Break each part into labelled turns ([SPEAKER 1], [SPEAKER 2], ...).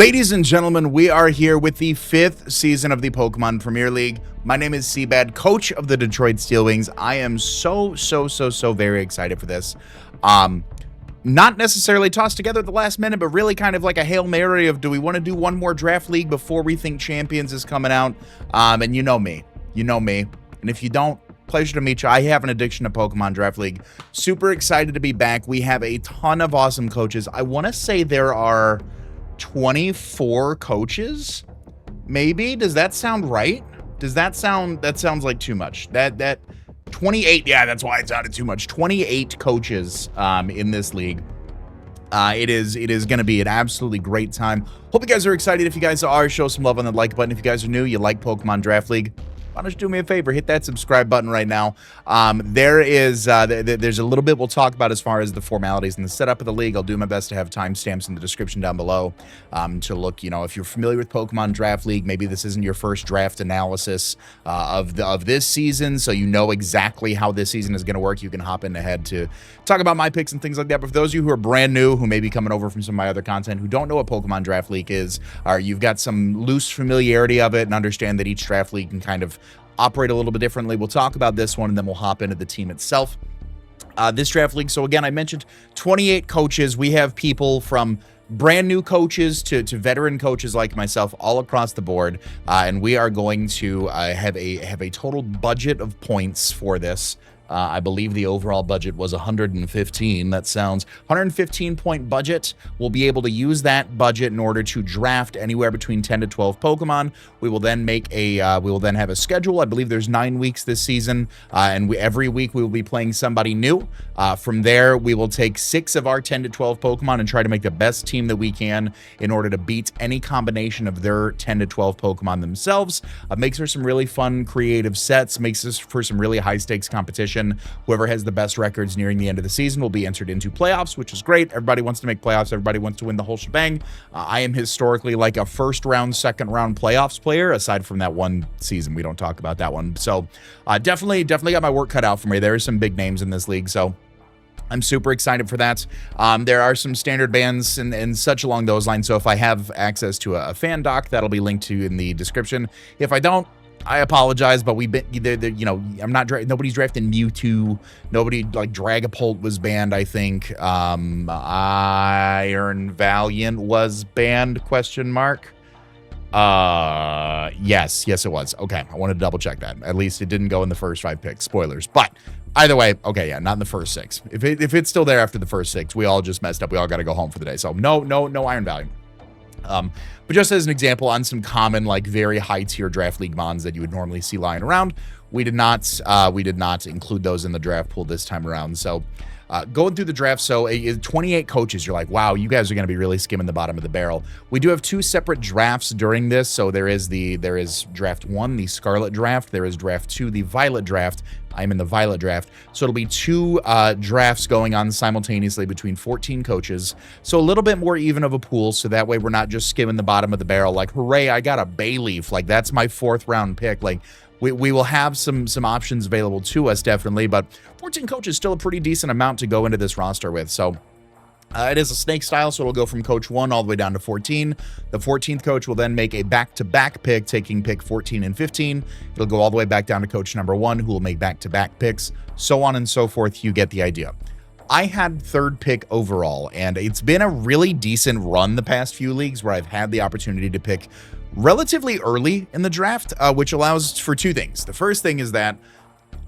[SPEAKER 1] Ladies and gentlemen, we are here with the 5th season of the Pokemon Premier League. My name is CBAD, coach of the Detroit Steel Wings. I am so very excited for this. Not necessarily tossed together at the last minute, but really kind of like a Hail Mary of, do we want to do one more draft league before we think Champions is coming out? And you know me. And if you don't, pleasure to meet you. I have an addiction to Pokemon Draft League. Super excited to be back. We have a ton of awesome coaches. I want to say there are 24 coaches, maybe. Does that sound right? That sounds like too much. That 28, yeah, that's why it sounded too much. 28 coaches in this league. It is going to be an absolutely great time. Hope you guys are excited. If you guys are, show some love on the like button. If you guys are new, you like Pokemon Draft League, why don't you do me a favor, hit that subscribe button right now. There's a little bit we'll talk about as far as the formalities and the setup of the league. I'll do my best to have timestamps in the description down below to look, if you're familiar with Pokemon Draft League, maybe this isn't your first draft analysis of this season, so you know exactly how this season is going to work. You can hop in ahead to talk about my picks and things like that. But for those of you who are brand new, who may be coming over from some of my other content, who don't know what Pokemon Draft League is, or you've got some loose familiarity of it and understand that each draft league can kind of operate a little bit differently, we'll talk about this one and then we'll hop into the team itself. This draft league, so again, I mentioned 28 coaches. We have people from brand new coaches to veteran coaches like myself all across the board, and we are going to have a total budget of points for this. I believe the overall budget was 115. That sounds 115 point budget. We'll be able to use that budget in order to draft anywhere between 10 to 12 Pokemon. We will then have a schedule. I believe there's 9 weeks this season, and every week we will be playing somebody new. From there, we will take 6 of our 10 to 12 Pokemon and try to make the best team that we can in order to beat any combination of their 10 to 12 Pokemon themselves. Makes for some really fun, creative sets. Makes this for some really high stakes competition. Whoever has the best records nearing the end of the season will be entered into playoffs, which is great. Everybody wants to make playoffs. Everybody wants to win the whole shebang. I am historically like a first round, second round playoffs player, aside from that one season. We don't talk about that one. So definitely got my work cut out for me. There are some big names in this league, so I'm super excited for that. There are some standard bans and such along those lines. So if I have access to a fan doc, that'll be linked to in the description. If I don't, I apologize, but I'm not nobody's drafting Mewtwo. Nobody, like, Dragapult was banned, I think. Iron Valiant was banned, ? Yes, it was. Okay, I wanted to double check that. At least it didn't go in the first 5 picks. Spoilers. But either way, okay, yeah, not in the first 6. If it's still there after the first 6, we all just messed up. We all got to go home for the day. So no Iron Valiant. But just as an example, on some common, like, very high tier draft league mons that you would normally see lying around, we did not include those in the draft pool this time around. So going through the draft, so 28 coaches, you're like, wow, you guys are going to be really skimming the bottom of the barrel. We do have 2 separate drafts during this. So there is draft 1, the Scarlet draft. There is draft 2, the Violet draft. I'm in the Violet draft. So it'll be 2 drafts going on simultaneously between 14 coaches. So a little bit more even of a pool. So that way we're not just skimming the bottom of the barrel. Like, hooray, I got a Bayleaf. Like, that's my 4th round pick. Like, we will have some options available to us, definitely. But 14 coaches, still a pretty decent amount to go into this roster with. So it is a snake style, so it'll go from coach 1 all the way down to 14. The 14th coach will then make a back-to-back pick, taking pick 14 and 15. It'll go all the way back down to coach number 1, who will make back-to-back picks, so on and so forth. You get the idea. I had 3rd pick overall, and it's been a really decent run the past few leagues where I've had the opportunity to pick relatively early in the draft, which allows for 2 things. The first thing is that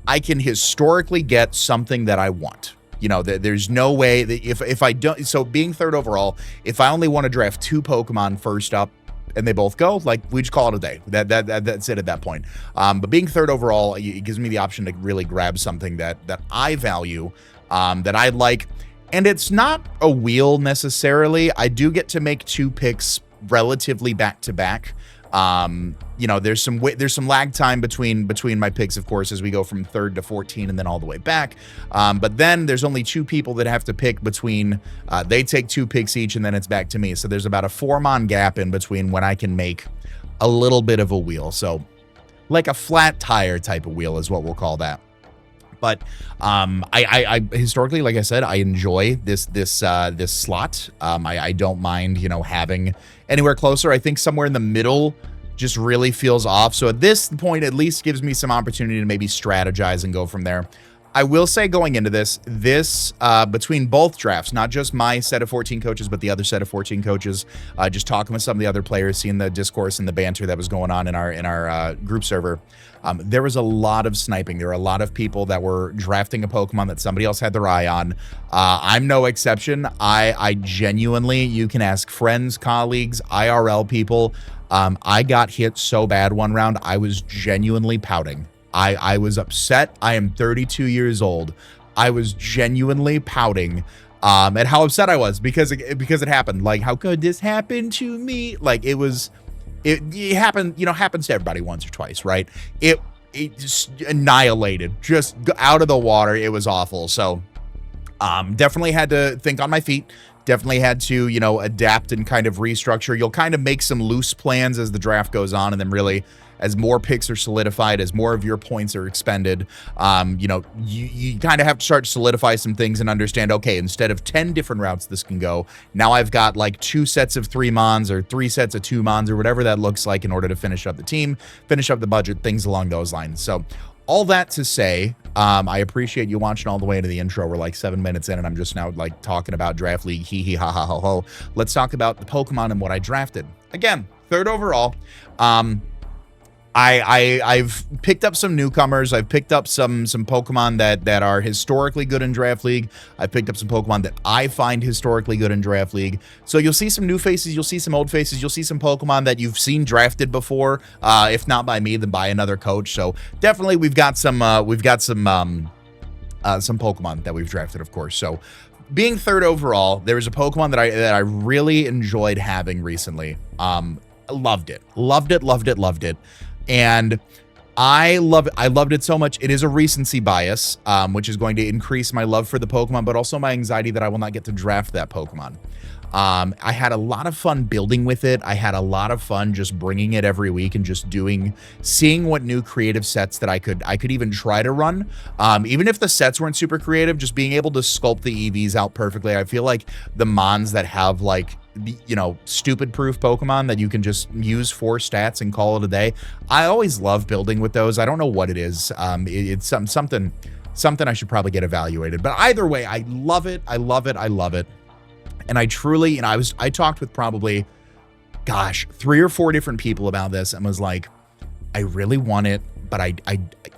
[SPEAKER 1] I can historically get something that I want. There's no way that if I don't, so being 3rd overall, if I only want to draft 2 Pokemon first up and they both go, like, we just call it a day. That's it at that point. But being 3rd overall, it gives me the option to really grab something that I value, that I like. And it's not a wheel necessarily. I do get to make 2 picks relatively back to back. There's some lag time between my picks, of course, as we go from 3rd to 14 and then all the way back. But then there's only 2 people that have to pick between, they take 2 picks each and then it's back to me. So there's about a 4-mon gap in between when I can make a little bit of a wheel. So like a flat tire type of wheel is what we'll call that. But I historically, like I said, I enjoy this slot. I don't mind, you know, having anywhere closer. I think somewhere in the middle just really feels off. So at this point, at least gives me some opportunity to maybe strategize and go from there. I will say going into this between both drafts, not just my set of 14 coaches, but the other set of 14 coaches, just talking with some of the other players, seeing the discourse and the banter that was going on in our group server, there was a lot of sniping. There were a lot of people that were drafting a Pokemon that somebody else had their eye on. I'm no exception. I genuinely, you can ask friends, colleagues, IRL people. I got hit so bad one round, I was genuinely pouting. I was upset. I am 32 years old. I was genuinely pouting at how upset I was because it happened. Like, how could this happen to me? Like, it happened, you know, happens to everybody once or twice, right? It just annihilated, just out of the water. It was awful. So definitely had to think on my feet. Definitely had to, you know, adapt and kind of restructure. You'll kind of make some loose plans as the draft goes on, and then really, as more picks are solidified, as more of your points are expended, you know, you kind of have to start to solidify some things and understand, okay, instead of 10 different routes this can go, now I've got like 2 sets of 3 Mons or 3 sets of 2 Mons or whatever that looks like in order to finish up the team, finish up the budget, things along those lines. So all that to say, I appreciate you watching all the way into the intro. We're like 7 minutes in and I'm just now like talking about Draft League, hee hee ha ha ho ho. Let's talk about the Pokemon and what I drafted. Again, 3rd overall. I've picked up some newcomers. I've picked up some Pokemon that are historically good in Draft League. I've picked up some Pokemon that I find historically good in Draft League. So you'll see some new faces. You'll see some old faces. You'll see some Pokemon that you've seen drafted before, if not by me, then by another coach. So definitely we've got some Pokemon that we've drafted, of course. So being 3rd overall, there was a Pokemon that I really enjoyed having recently. Loved it. And I loved it so much. It is a recency bias, which is going to increase my love for the Pokemon, but also my anxiety that I will not get to draft that Pokemon. I had a lot of fun building with it. I had a lot of fun just bringing it every week and just seeing what new creative sets that I could even try to run. Even if the sets weren't super creative, just being able to sculpt the EVs out perfectly. I feel like the Mons that have like, you know, stupid proof Pokemon that you can just use for stats and call it a day. I always love building with those. I don't know what it is. It's something I should probably get evaluated, but either way, I love it. And I truly, you know, I talked with probably, gosh, 3 or 4 different people about this and was like, I really want it, but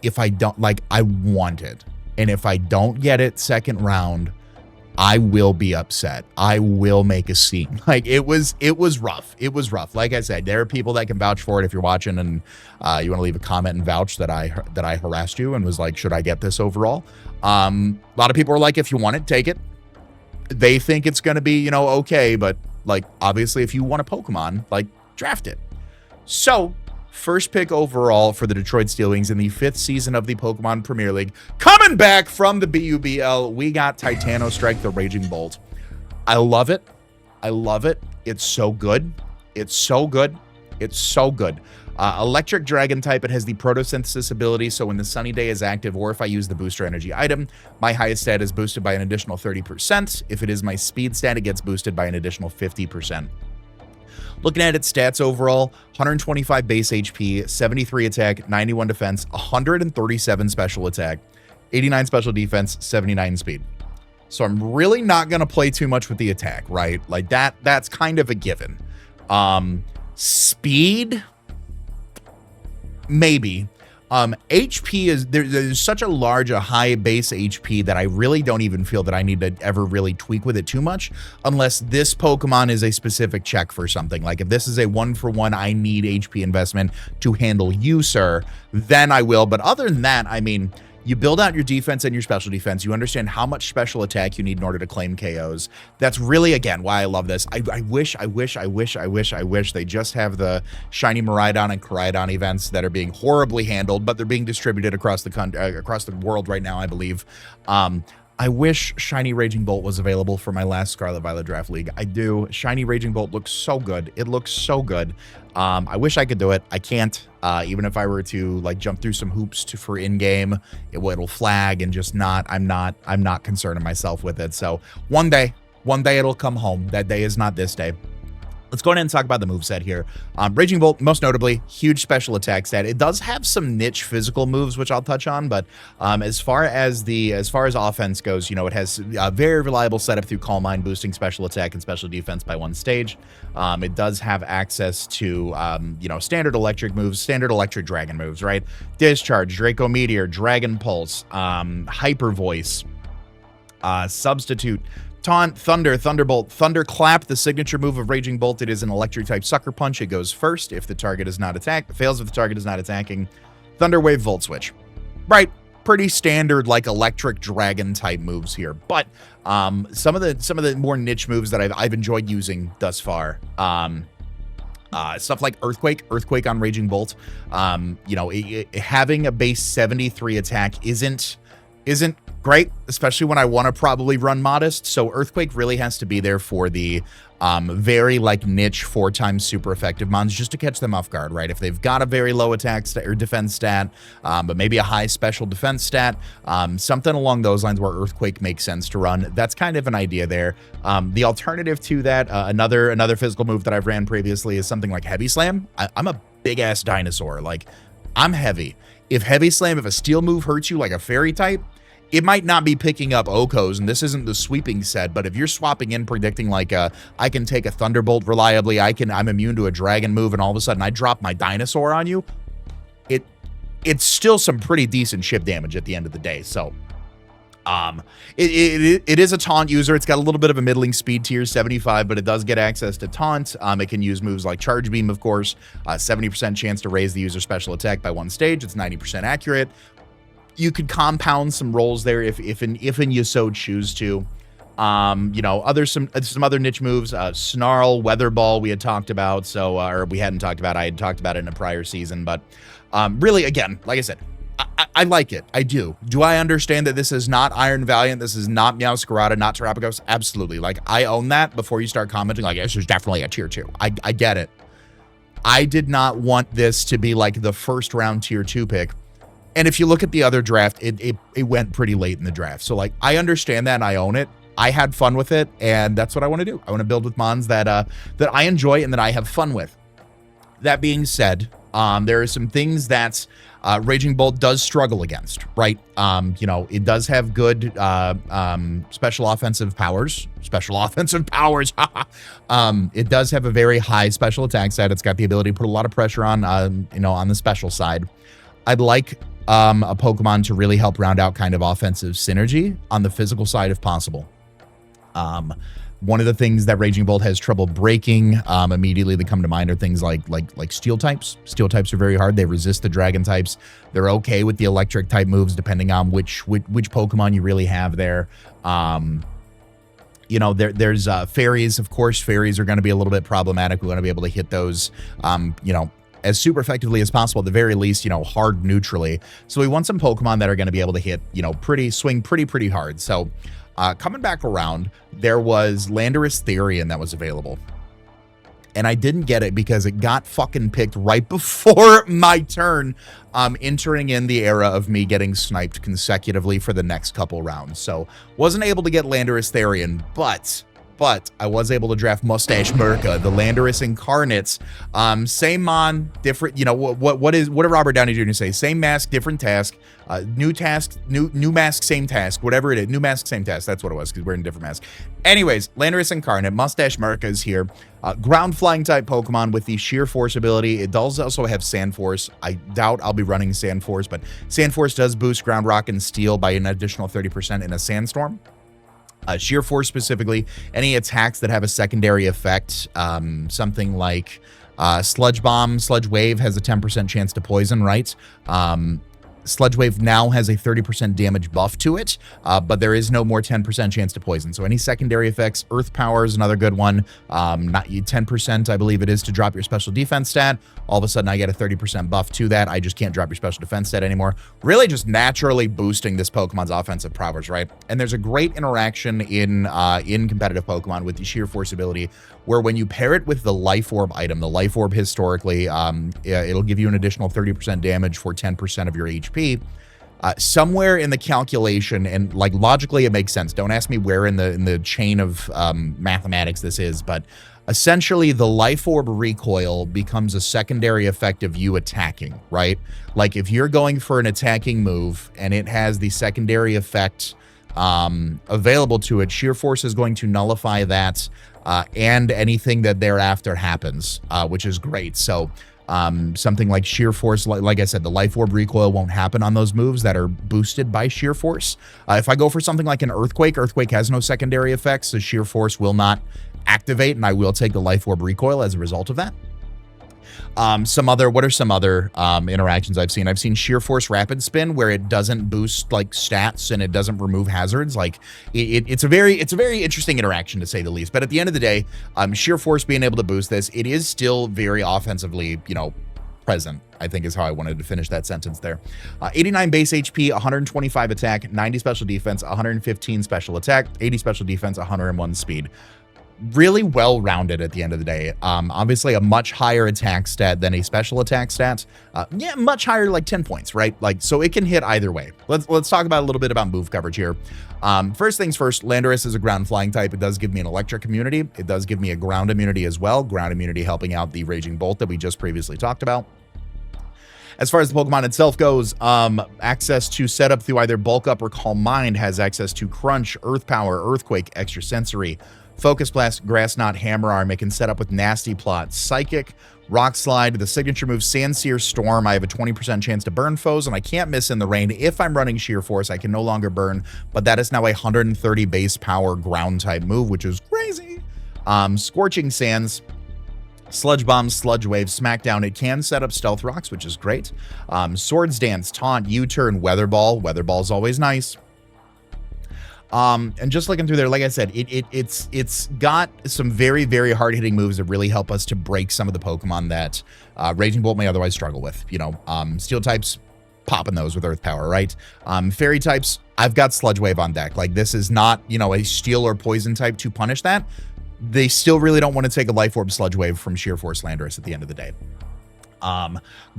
[SPEAKER 1] if I don't, like, I want it. And if I don't get it 2nd round, I will be upset. I will make a scene. Like, it was rough. It was rough. Like I said, there are people that can vouch for it if you're watching and you want to leave a comment and vouch that I harassed you and was like, should I get this overall? A lot of people are like, if you want it, take it. They think it's going to be, you know, okay, but like, obviously if you want a Pokemon, like, draft it. So, first pick overall for the Detroit Steel Wings in the 5th season of the Pokemon Premier League. Coming back from the BUBL, we got Titanostrike, the Raging Bolt. I love it. It's so good. Electric Dragon type. It has the Photosynthesis ability, so when the Sunny Day is active or if I use the Booster Energy item, my highest stat is boosted by an additional 30%. If it is my speed stat, it gets boosted by an additional 50%. Looking at its stats overall, 125 base HP, 73 attack, 91 defense, 137 special attack, 89 special defense, 79 speed. So I'm really not going to play too much with the attack, right? Like that's kind of a given. Speed, maybe. HP is there's such a high base HP that I really don't even feel that I need to ever really tweak with it too much unless this Pokemon is a specific check for something. Like if this is a 1-for-1, I need HP investment to handle you, sir, then I will. But other than that, I mean, you build out your defense and your special defense. You understand how much special attack you need in order to claim KOs. That's really, again, why I love this. I wish they just have the shiny Miraidon and Koraidon events that are being horribly handled, but they're being distributed across the world right now, I believe. I wish Shiny Raging Bolt was available for my last Scarlet Violet Draft League. I do. Shiny Raging Bolt looks so good. It looks so good. I wish I could do it. I can't. Even if I were to like jump through some hoops for in-game, it'll flag and just not. I'm not concerning myself with it. So one day it'll come home. That day is not this day. Let's go ahead and talk about the moveset here. Raging Bolt, most notably, huge special attack stat. It does have some niche physical moves, which I'll touch on, but as far as offense goes, you know, it has a very reliable setup through Calm Mind, boosting special attack and special defense by 1 stage. It does have access to, you know, standard electric moves, standard electric dragon moves, right? Discharge, Draco Meteor, Dragon Pulse, Hyper Voice, Substitute, Taunt, Thunder, Thunderbolt, Thunderclap, the signature move of Raging Bolt. It is an electric type sucker punch. It goes first if the target is not attacked. Fails if the target is not attacking. Thunder Wave, Volt Switch. Right, pretty standard like electric dragon type moves here. But some of the more niche moves that I've enjoyed using thus far. Stuff like Earthquake on Raging Bolt. You know, having a base 73 attack isn't great, especially when I want to probably run Modest. So Earthquake really has to be there for the very like niche 4x super effective mons, just to catch them off guard, right? If they've got a very low attack or defense stat, but maybe a high special defense stat, something along those lines where Earthquake makes sense to run. That's kind of an idea there. The alternative to that, another physical move that I've ran previously is something like Heavy Slam. I'm a big ass dinosaur. Like, I'm heavy. If Heavy Slam, if a steel move hurts you like a fairy type, it might not be picking up Okos, and this isn't the sweeping set, but if you're swapping in predicting like I can take a Thunderbolt reliably, I'm immune to a dragon move, and all of a sudden I drop my dinosaur on you, it's still some pretty decent ship damage at the end of the day. So it is a taunt user. It's got a little bit of a middling speed tier, 75, but it does get access to taunt. It can use moves like Charge Beam, of course, 70% chance to raise the user's special attack by 1 stage. It's 90% accurate. You could compound some rolls there if you so choose to. You know, some other niche moves. Snarl, Weather Ball we had talked about, so or we hadn't talked about. I had talked about it in a prior season, but really, again, like I said, I like it. I do. Do I understand that this is not Iron Valiant? This is not Meowscarada, not Terrapagos? Absolutely. Like, I own that before you start commenting like, this is definitely a tier 2. I get it. I did not want this to be like the first round tier 2 pick. And if you look at the other draft, it went pretty late in the draft. So, like, I understand that and I own it. I had fun with it, and that's what I want to do. I want to build with mons that I enjoy and that I have fun with. That being said, there are some things that Raging Bolt does struggle against, right? You know, it does have good special offensive powers. It does have a very high special attack stat. It's got the ability to put a lot of pressure on, you know, on the special side. I'd like a Pokemon to really help round out kind of offensive synergy on the physical side if possible. One of the things that Raging Bolt has trouble breaking, immediately that come to mind are things like Steel types. Steel types are very hard. They resist the Dragon types. They're okay with the Electric type moves depending on which Pokemon you really have there. You know, there's Fairies, of course. Fairies are going to be a little bit problematic. We're going to be able to hit those, you know, as super effectively as possible, at the very least, you know, hard neutrally. So we want some Pokemon that are going to be able to hit, you know, swing pretty hard. So coming back around, there was Landorus-I that was available. And I didn't get it because it got fucking picked right before my turn, entering in the era of me getting sniped consecutively for the next couple rounds. So wasn't able to get Landorus-I, but I was able to draft Mustache Merca, the Landorus Incarnates. Same mon, different, you know, what did Robert Downey Jr. say? Same mask, different task. New task, new mask, same task, whatever it is. New mask, same task. That's what it was, because we're in different masks. Anyways, Landorus Incarnate, Mustache Merca is here. Ground flying type Pokemon with the Sheer Force ability. It does also have Sand Force. I doubt I'll be running Sand Force, but Sand Force does boost Ground Rock and Steel by an additional 30% in a Sandstorm. Sheer Force specifically, any attacks that have a secondary effect, something like Sludge Bomb, Sludge Wave has a 10% chance to poison, right? Sludge Wave now has a 30% damage buff to it, but there is no more 10% chance to poison. So any secondary effects, Earth Power is another good one. Not 10%, I believe it is, to drop your special defense stat. All of a sudden, I get a 30% buff to that. I just can't drop your special defense stat anymore. Really just naturally boosting this Pokemon's offensive prowess, right? And there's a great interaction in competitive Pokemon with the Sheer Force ability, where when you pair it with the Life Orb item, the Life Orb historically, it'll give you an additional 30% damage for 10% of your HP. Somewhere in the calculation, and like logically it makes sense. Don't ask me where in the chain of mathematics this is, but essentially the Life Orb recoil becomes a secondary effect of you attacking, right? Like if you're going for an attacking move and it has the secondary effect available to it, Sheer Force is going to nullify that and anything that thereafter happens, which is great. So something like Sheer Force, like I said, the Life Orb recoil won't happen on those moves that are boosted by Sheer Force. If I go for something like an Earthquake, Earthquake has no secondary effects, so Sheer Force will not activate, and I will take the Life Orb recoil as a result of that. What are some other interactions I've seen? I've seen Sheer Force Rapid Spin, where it doesn't boost like stats and it doesn't remove hazards. Like it's a very interesting interaction, to say the least. But at the end of the day, Sheer Force being able to boost this, it is still very offensively, present, I think is how I wanted to finish that sentence there. 89 base HP, 125 attack, 90 special defense, 115 special attack, 80 special defense, 101 speed. Really well-rounded at the end of the day. Obviously a much higher attack stat than a special attack stat. Yeah, much higher, like 10 points, right? Like, so it can hit either way. Let's talk about a little bit about move coverage here. First things first, Landorus is a ground flying type. It does give me an electric immunity. It does give me a ground immunity as well. Ground immunity helping out the Raging Bolt that we just previously talked about. As far as the Pokemon itself goes, access to setup through either Bulk Up or Calm Mind, has access to Crunch, Earth Power, Earthquake, Extra Sensory, Focus Blast, Grass Knot, Hammer Arm. It can set up with Nasty Plot, Psychic, Rock Slide, the signature move Sandsear Storm. I have a 20% chance to burn foes, and I can't miss in the rain. If I'm running Sheer Force, I can no longer burn, but that is now a 130 base power ground type move, which is crazy. Scorching Sands, Sludge Bomb, Sludge Wave, Smackdown. It can set up Stealth Rocks, which is great. Swords Dance, Taunt, U-Turn, Weather Ball. Weather Ball's always nice. And just looking through there, like I said, it's got some very, very hard-hitting moves that really help us to break some of the Pokemon that Raging Bolt may otherwise struggle with. Steel types, popping those with Earth Power, right? Fairy types, I've got Sludge Wave on deck. Like, this is not, a Steel or Poison type to punish that. They still really don't want to take a Life Orb Sludge Wave from Sheer Force Landorus at the end of the day.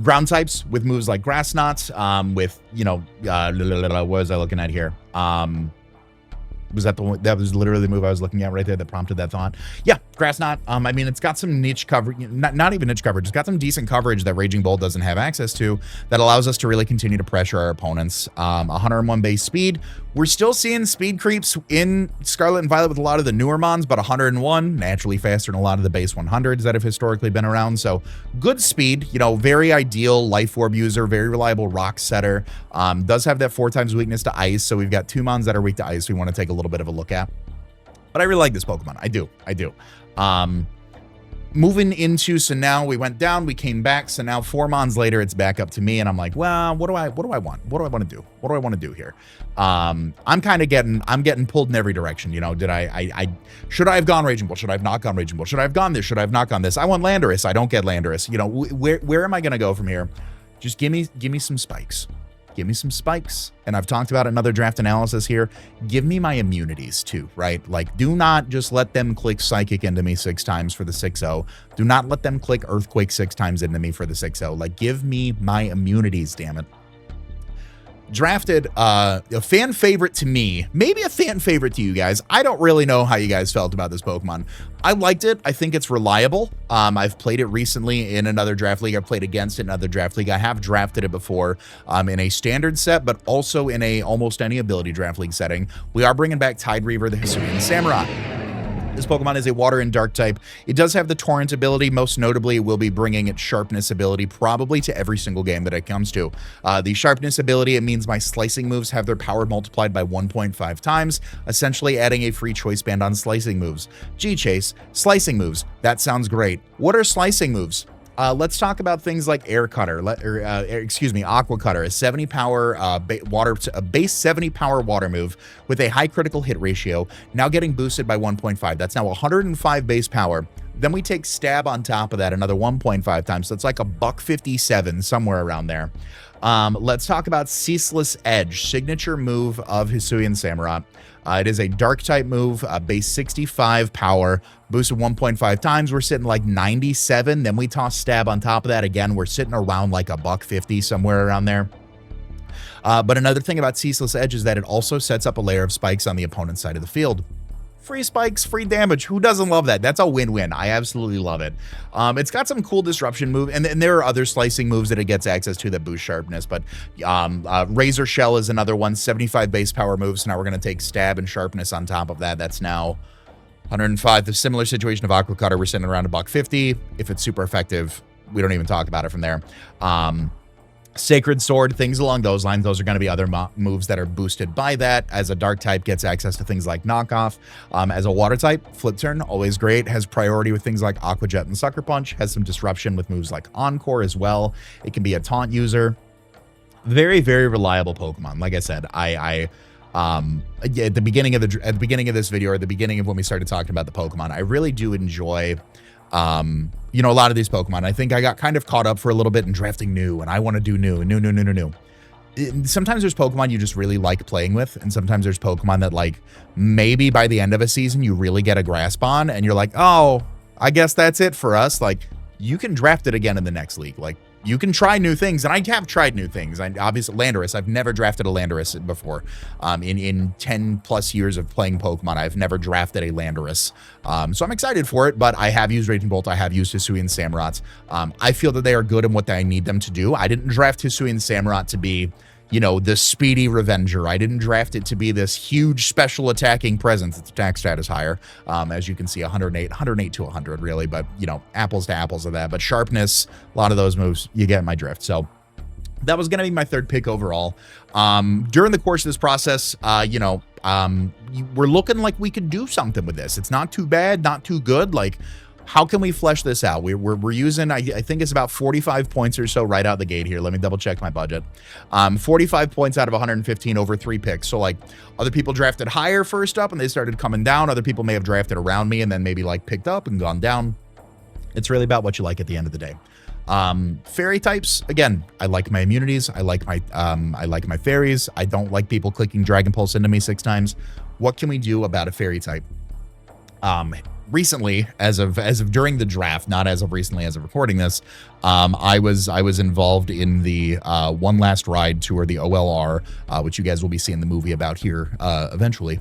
[SPEAKER 1] Ground types with moves like Grass Knot, with, what was I looking at here? Was that the one? That was literally the move I was looking at right there that prompted that thought. Yeah, Grass Knot. I mean, it's got some niche coverage, not even niche coverage. It's got some decent coverage that Raging Bolt doesn't have access to, that allows us to really continue to pressure our opponents. 101 base speed. We're still seeing speed creeps in Scarlet and Violet with a lot of the newer mons, but 101, naturally faster than a lot of the base 100s that have historically been around. So good speed, very ideal Life Orb user, very reliable rock setter. Does have that 4 times weakness to ice. So we've got 2 mons that are weak to ice we want to take a little bit of a look at. But I really like this Pokemon. I do. Moving into, so now we went down, we came back, so now 4 mons later, it's back up to me, and I'm like, well, what do I want? What do I want to do? What do I want to do here? I'm getting pulled in every direction. Should I have gone Raging Bolt? Should I have not gone Raging Bolt? Should I have gone this? Should I have not gone this? I want Landorus. I don't get Landorus. Where am I going to go from here? Just give me some spikes. Give me some spikes. And I've talked about another draft analysis here. Give me my immunities too, right? Like, do not just let them click Psychic into me 6 times for the 6-0. Do not let them click Earthquake 6 times into me for the 6-0. Like, give me my immunities, damn it. Drafted a fan favorite to me, maybe a fan favorite to you guys. I don't really know how you guys felt about this Pokemon. I liked it. I think it's reliable. I've played it recently in another draft league. I've played against it in another draft league. I have drafted it before in a standard set, but also in a almost any ability draft league setting. We are bringing back Tide Reaver, the Hisuian Samurott. This Pokemon is a water and dark type. It does have the Torrent ability. Most notably, it will be bringing its Sharpness ability probably to every single game that it comes to. The Sharpness ability, it means my slicing moves have their power multiplied by 1.5 times, essentially adding a free choice band on slicing moves. G-Chase, slicing moves. That sounds great. What are slicing moves? Let's talk about things like Air Cutter, Aqua Cutter, a 70 power base 70 power water move with a high critical hit ratio, now getting boosted by 1.5. That's now 105 base power. Then we take Stab on top of that, another 1.5 times. So it's like a $157, somewhere around there. Let's talk about Ceaseless Edge, signature move of Hisuian Samurott. It is a dark type move, base 65 power, boosted 1.5 times. We're sitting like 97. Then we toss Stab on top of that. Again, we're sitting around like a $150, somewhere around there. But another thing about Ceaseless Edge is that it also sets up a layer of spikes on the opponent's side of the field. Free spikes, free damage. Who doesn't love that? That's a win-win. I absolutely love it. It's got some cool disruption move, and there are other slicing moves that it gets access to that boost sharpness, but Razor Shell is another one, 75 base power moves. So now we're going to take Stab and sharpness on top of that. That's now 105. The similar situation of Aqua Cutter, we're sitting around a $150. If it's super effective, we don't even talk about it from there. Sacred Sword, things along those lines. Those are going to be other moves that are boosted by that. As a dark type, gets access to things like knockoff. As a water type, Flip Turn, always great. Has priority with things like Aqua Jet and Sucker Punch. Has some disruption with moves like Encore as well. It can be a taunt user. Very, very reliable Pokemon. Like I said, at the beginning of this video, or at the beginning of when we started talking about the Pokemon, I really do enjoy you know, a lot of these Pokemon. I think I got kind of caught up for a little bit in drafting new, and I want to do new. Sometimes there's Pokemon you just really like playing with, and sometimes there's Pokemon that, like, maybe by the end of a season you really get a grasp on, and you're like, oh, I guess that's it for us. Like, you can draft it again in the next league. Like, you can try new things, and I have tried new things. Obviously, Landorus, I've never drafted a Landorus before. In 10 plus years of playing Pokemon, I've never drafted a Landorus. So I'm excited for it, but I have used Raging Bolt. I have used Hisuian Samurott. I feel that they are good in what I need them to do. I didn't draft Hisuian Samurott to be, you know, the speedy Revenger. I didn't draft it to be this huge special attacking presence. Its attack stat is higher. As you can see, 108 to 100, really. But, you know, apples to apples of that. But sharpness, a lot of those moves, you get my drift. So that was going to be my third pick overall. During the course of this process, you know, we're looking like we could do something with this. It's not too bad, not too good. Like, how can we flesh this out? We're using, I think it's about 45 points or so right out the gate here. Let me double check my budget. 45 points out of 115 over 3 picks. So, like, other people drafted higher first up and they started coming down. Other people may have drafted around me and then maybe, like, picked up and gone down. It's really about what you like at the end of the day. Fairy types, again, I like my immunities. I like my fairies. I don't like people clicking Dragon Pulse into me 6 times. What can we do about a fairy type? Recently, as of during the draft, not as of recently as of recording this, I was involved in the One Last Ride tour, the OLR, which you guys will be seeing the movie about here eventually.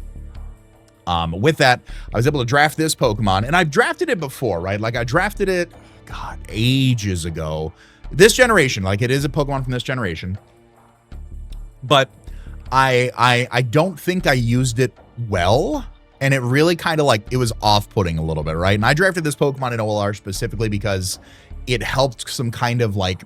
[SPEAKER 1] With that, I was able to draft this Pokemon, and I've drafted it before, right? Like, I drafted it, God, ages ago. This generation, like, it is a Pokemon from this generation, but I don't think I used it well. And it really kind of, like, it was off-putting a little bit, right? And I drafted this Pokemon in OLR specifically because it helped some kind of, like,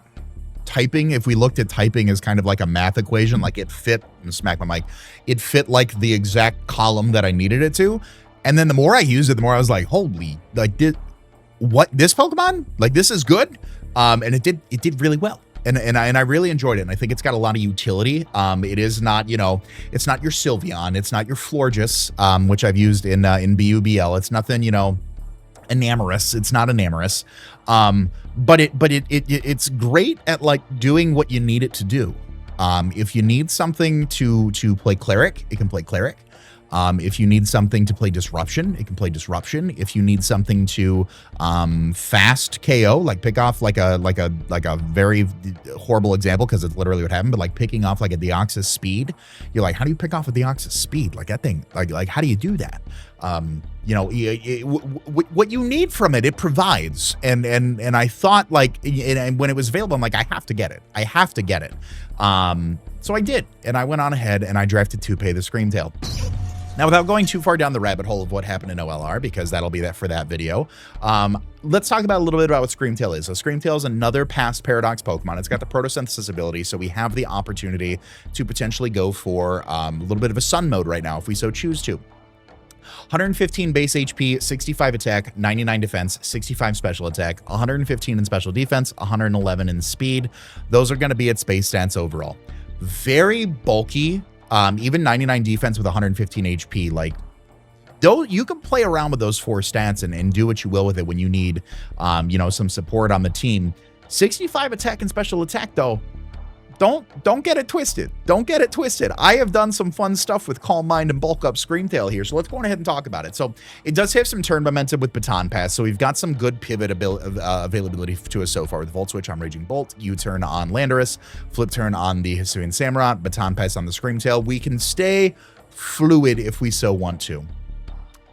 [SPEAKER 1] typing. If we looked at typing as kind of like a math equation, like, it fit, and smack my mic, it fit, like, the exact column that I needed it to. And then the more I used it, the more I was like, holy, like, this Pokemon? Like, this is good? And it did really well. And I really enjoyed it. And I think it's got a lot of utility. It is not, you know, it's not your Sylveon. It's not your Florges, which I've used in BUBL. It's nothing, you know, enamorous. It's not enamorous. But it's great at, like, doing what you need it to do. If you need something to play Cleric, it can play Cleric. If you need something to play Disruption, it can play Disruption. If you need something to fast KO, like pick off like a very horrible example, because it's literally what happened, but like picking off like a Deoxys Speed, you're like, how do you pick off a Deoxys Speed? Like, that thing, like how do you do that? You know, what you need from it, it provides. And I thought, like, and when it was available, I'm like, I have to get it. I have to get it. So I did, and I went on ahead and I drafted Toupee the Screamtail. Now, without going too far down the rabbit hole of what happened in OLR, because that'll be that for that video, let's talk about a little bit about what Screamtail is. So Screamtail is another past Paradox Pokemon. It's got the Photosynthesis ability, so we have the opportunity to potentially go for a little bit of a Sun mode right now, if we so choose to. 115 base HP, 65 attack, 99 defense, 65 special attack, 115 in special defense, 111 in speed. Those are going to be its base stats overall. Very bulky, even 99 defense with 115 HP. Like, you can play around with those 4 stats and do what you will with it when you need, you know, some support on the team. 65 attack and special attack, though. Don't get it twisted. Don't get it twisted. I have done some fun stuff with Calm Mind and bulk up Screamtail here, so let's go ahead and talk about it. So it does have some turn momentum with Baton Pass, so we've got some good pivot availability to us so far with Volt Switch on Raging Bolt, U-turn on Landorus, Flip Turn on the Hisuian Samurott, Baton Pass on the Screamtail. We can stay fluid if we so want to.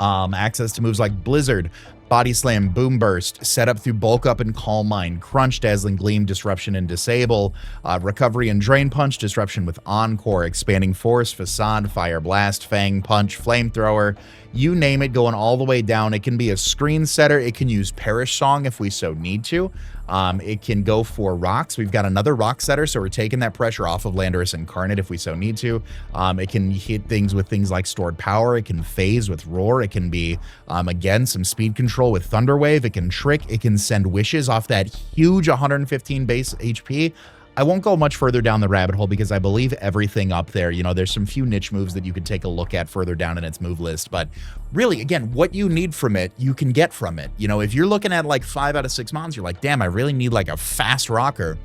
[SPEAKER 1] Access to moves like Blizzard, Body Slam, Boom Burst, set up through Bulk Up and Calm Mind, Crunch, Dazzling Gleam, Disruption and Disable, Recovery and Drain Punch, Disruption with Encore, Expanding Force, Facade, Fire Blast, Fang Punch, Flamethrower, you name it, going all the way down. It can be a screen setter. It can use Perish Song if we so need to. It can go for rocks. We've got another rock setter, so we're taking that pressure off of Landorus Incarnate if we so need to. It can hit things with things like Stored Power. It can phase with Roar. It can be, again, some speed control with Thunder Wave. It can trick. It can send wishes off that huge 115 base HP. I won't go much further down the rabbit hole because I believe everything up there, you know, there's some few niche moves that you could take a look at further down in its move list. But really, again, what you need from it, you can get from it. You know, if you're looking at like 5 out of 6 mons, you're like, damn, I really need like a fast rocker.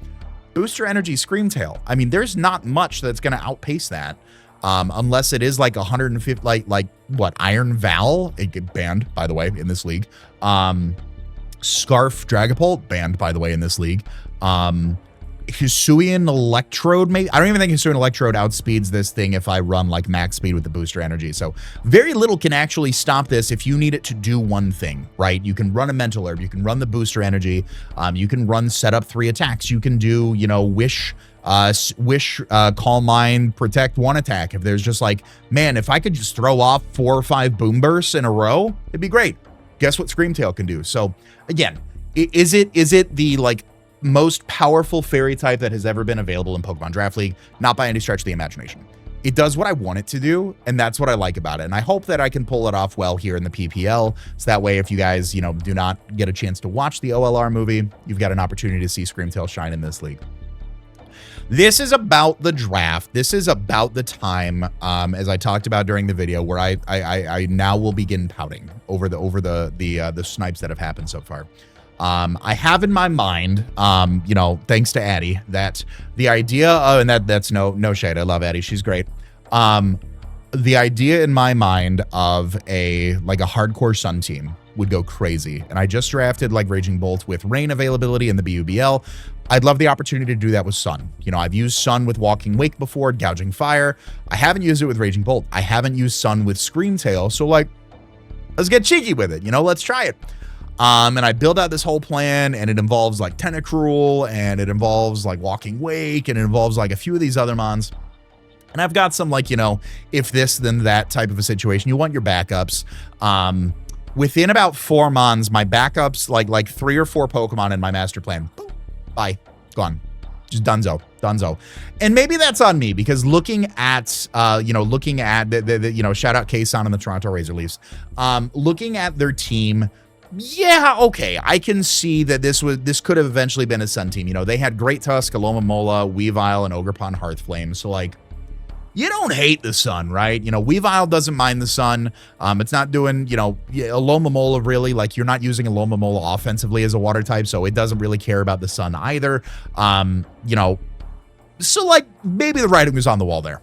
[SPEAKER 1] Booster Energy Screamtail. I mean, there's not much that's going to outpace that. Unless it is like 150, like what, Iron Val, it get banned, by the way, in this league. Scarf Dragapult, banned, by the way, in this league. Hisuian Electrode, maybe. I don't even think Hisuian Electrode outspeeds this thing if I run like max speed with the booster energy. So very little can actually stop this if you need it to do one thing, right? You can run a mental herb, you can run the booster energy, you can run set up 3 attacks, you can do, you know, wish, Calm Mind, protect 1 attack. If there's just like, man, if I could just throw off 4 or 5 boom bursts in a row, it'd be great. Guess what Screamtail can do? So again, is it the like most powerful fairy type that has ever been available in Pokemon Draft League? Not by any stretch of the imagination. It does what I want it to do, and that's what I like about it. And I hope that I can pull it off well here in the PPL. So that way, if you guys, you know, do not get a chance to watch the OLR movie, you've got an opportunity to see Screamtail shine in this league. This is about the draft. This is about the time, as I talked about during the video, where I now will begin pouting over the snipes that have happened so far. I have in my mind, you know, thanks to Addie, that the idea of, and that's no shade, I love Addie, she's great. The idea in my mind of a hardcore Sun team would go crazy. And I just drafted like Raging Bolt with Rain availability in the BUBL. I'd love the opportunity to do that with Sun. You know, I've used Sun with Walking Wake before, Gouging Fire. I haven't used it with Raging Bolt. I haven't used Sun with Screamtail. So like, let's get cheeky with it, you know, let's try it. And I build out this whole plan, and it involves like Tentacruel, and it involves like Walking Wake, and it involves like a few of these other mons. And I've got some like, you know, if this, then that type of a situation. You want your backups. Within about 4 mons, my backups, like 3 or 4 Pokemon in my master plan. Boom, bye, gone. Just dunzo. And maybe that's on me, because looking at, you know, shout out K-San and the Toronto Razor Leafs. Looking at their team, yeah, okay, I can see that this could have eventually been a Sun team. You know, they had Great Tusk, Alomomola, Weavile, and Ogerpon Hearthflame. So like, you don't hate the Sun, right? You know, Weavile doesn't mind the Sun. It's not doing, you know, Alomomola really, like, you're not using Alomomola offensively as a water type, so it doesn't really care about the Sun either. You know, so like, maybe the writing was on the wall there.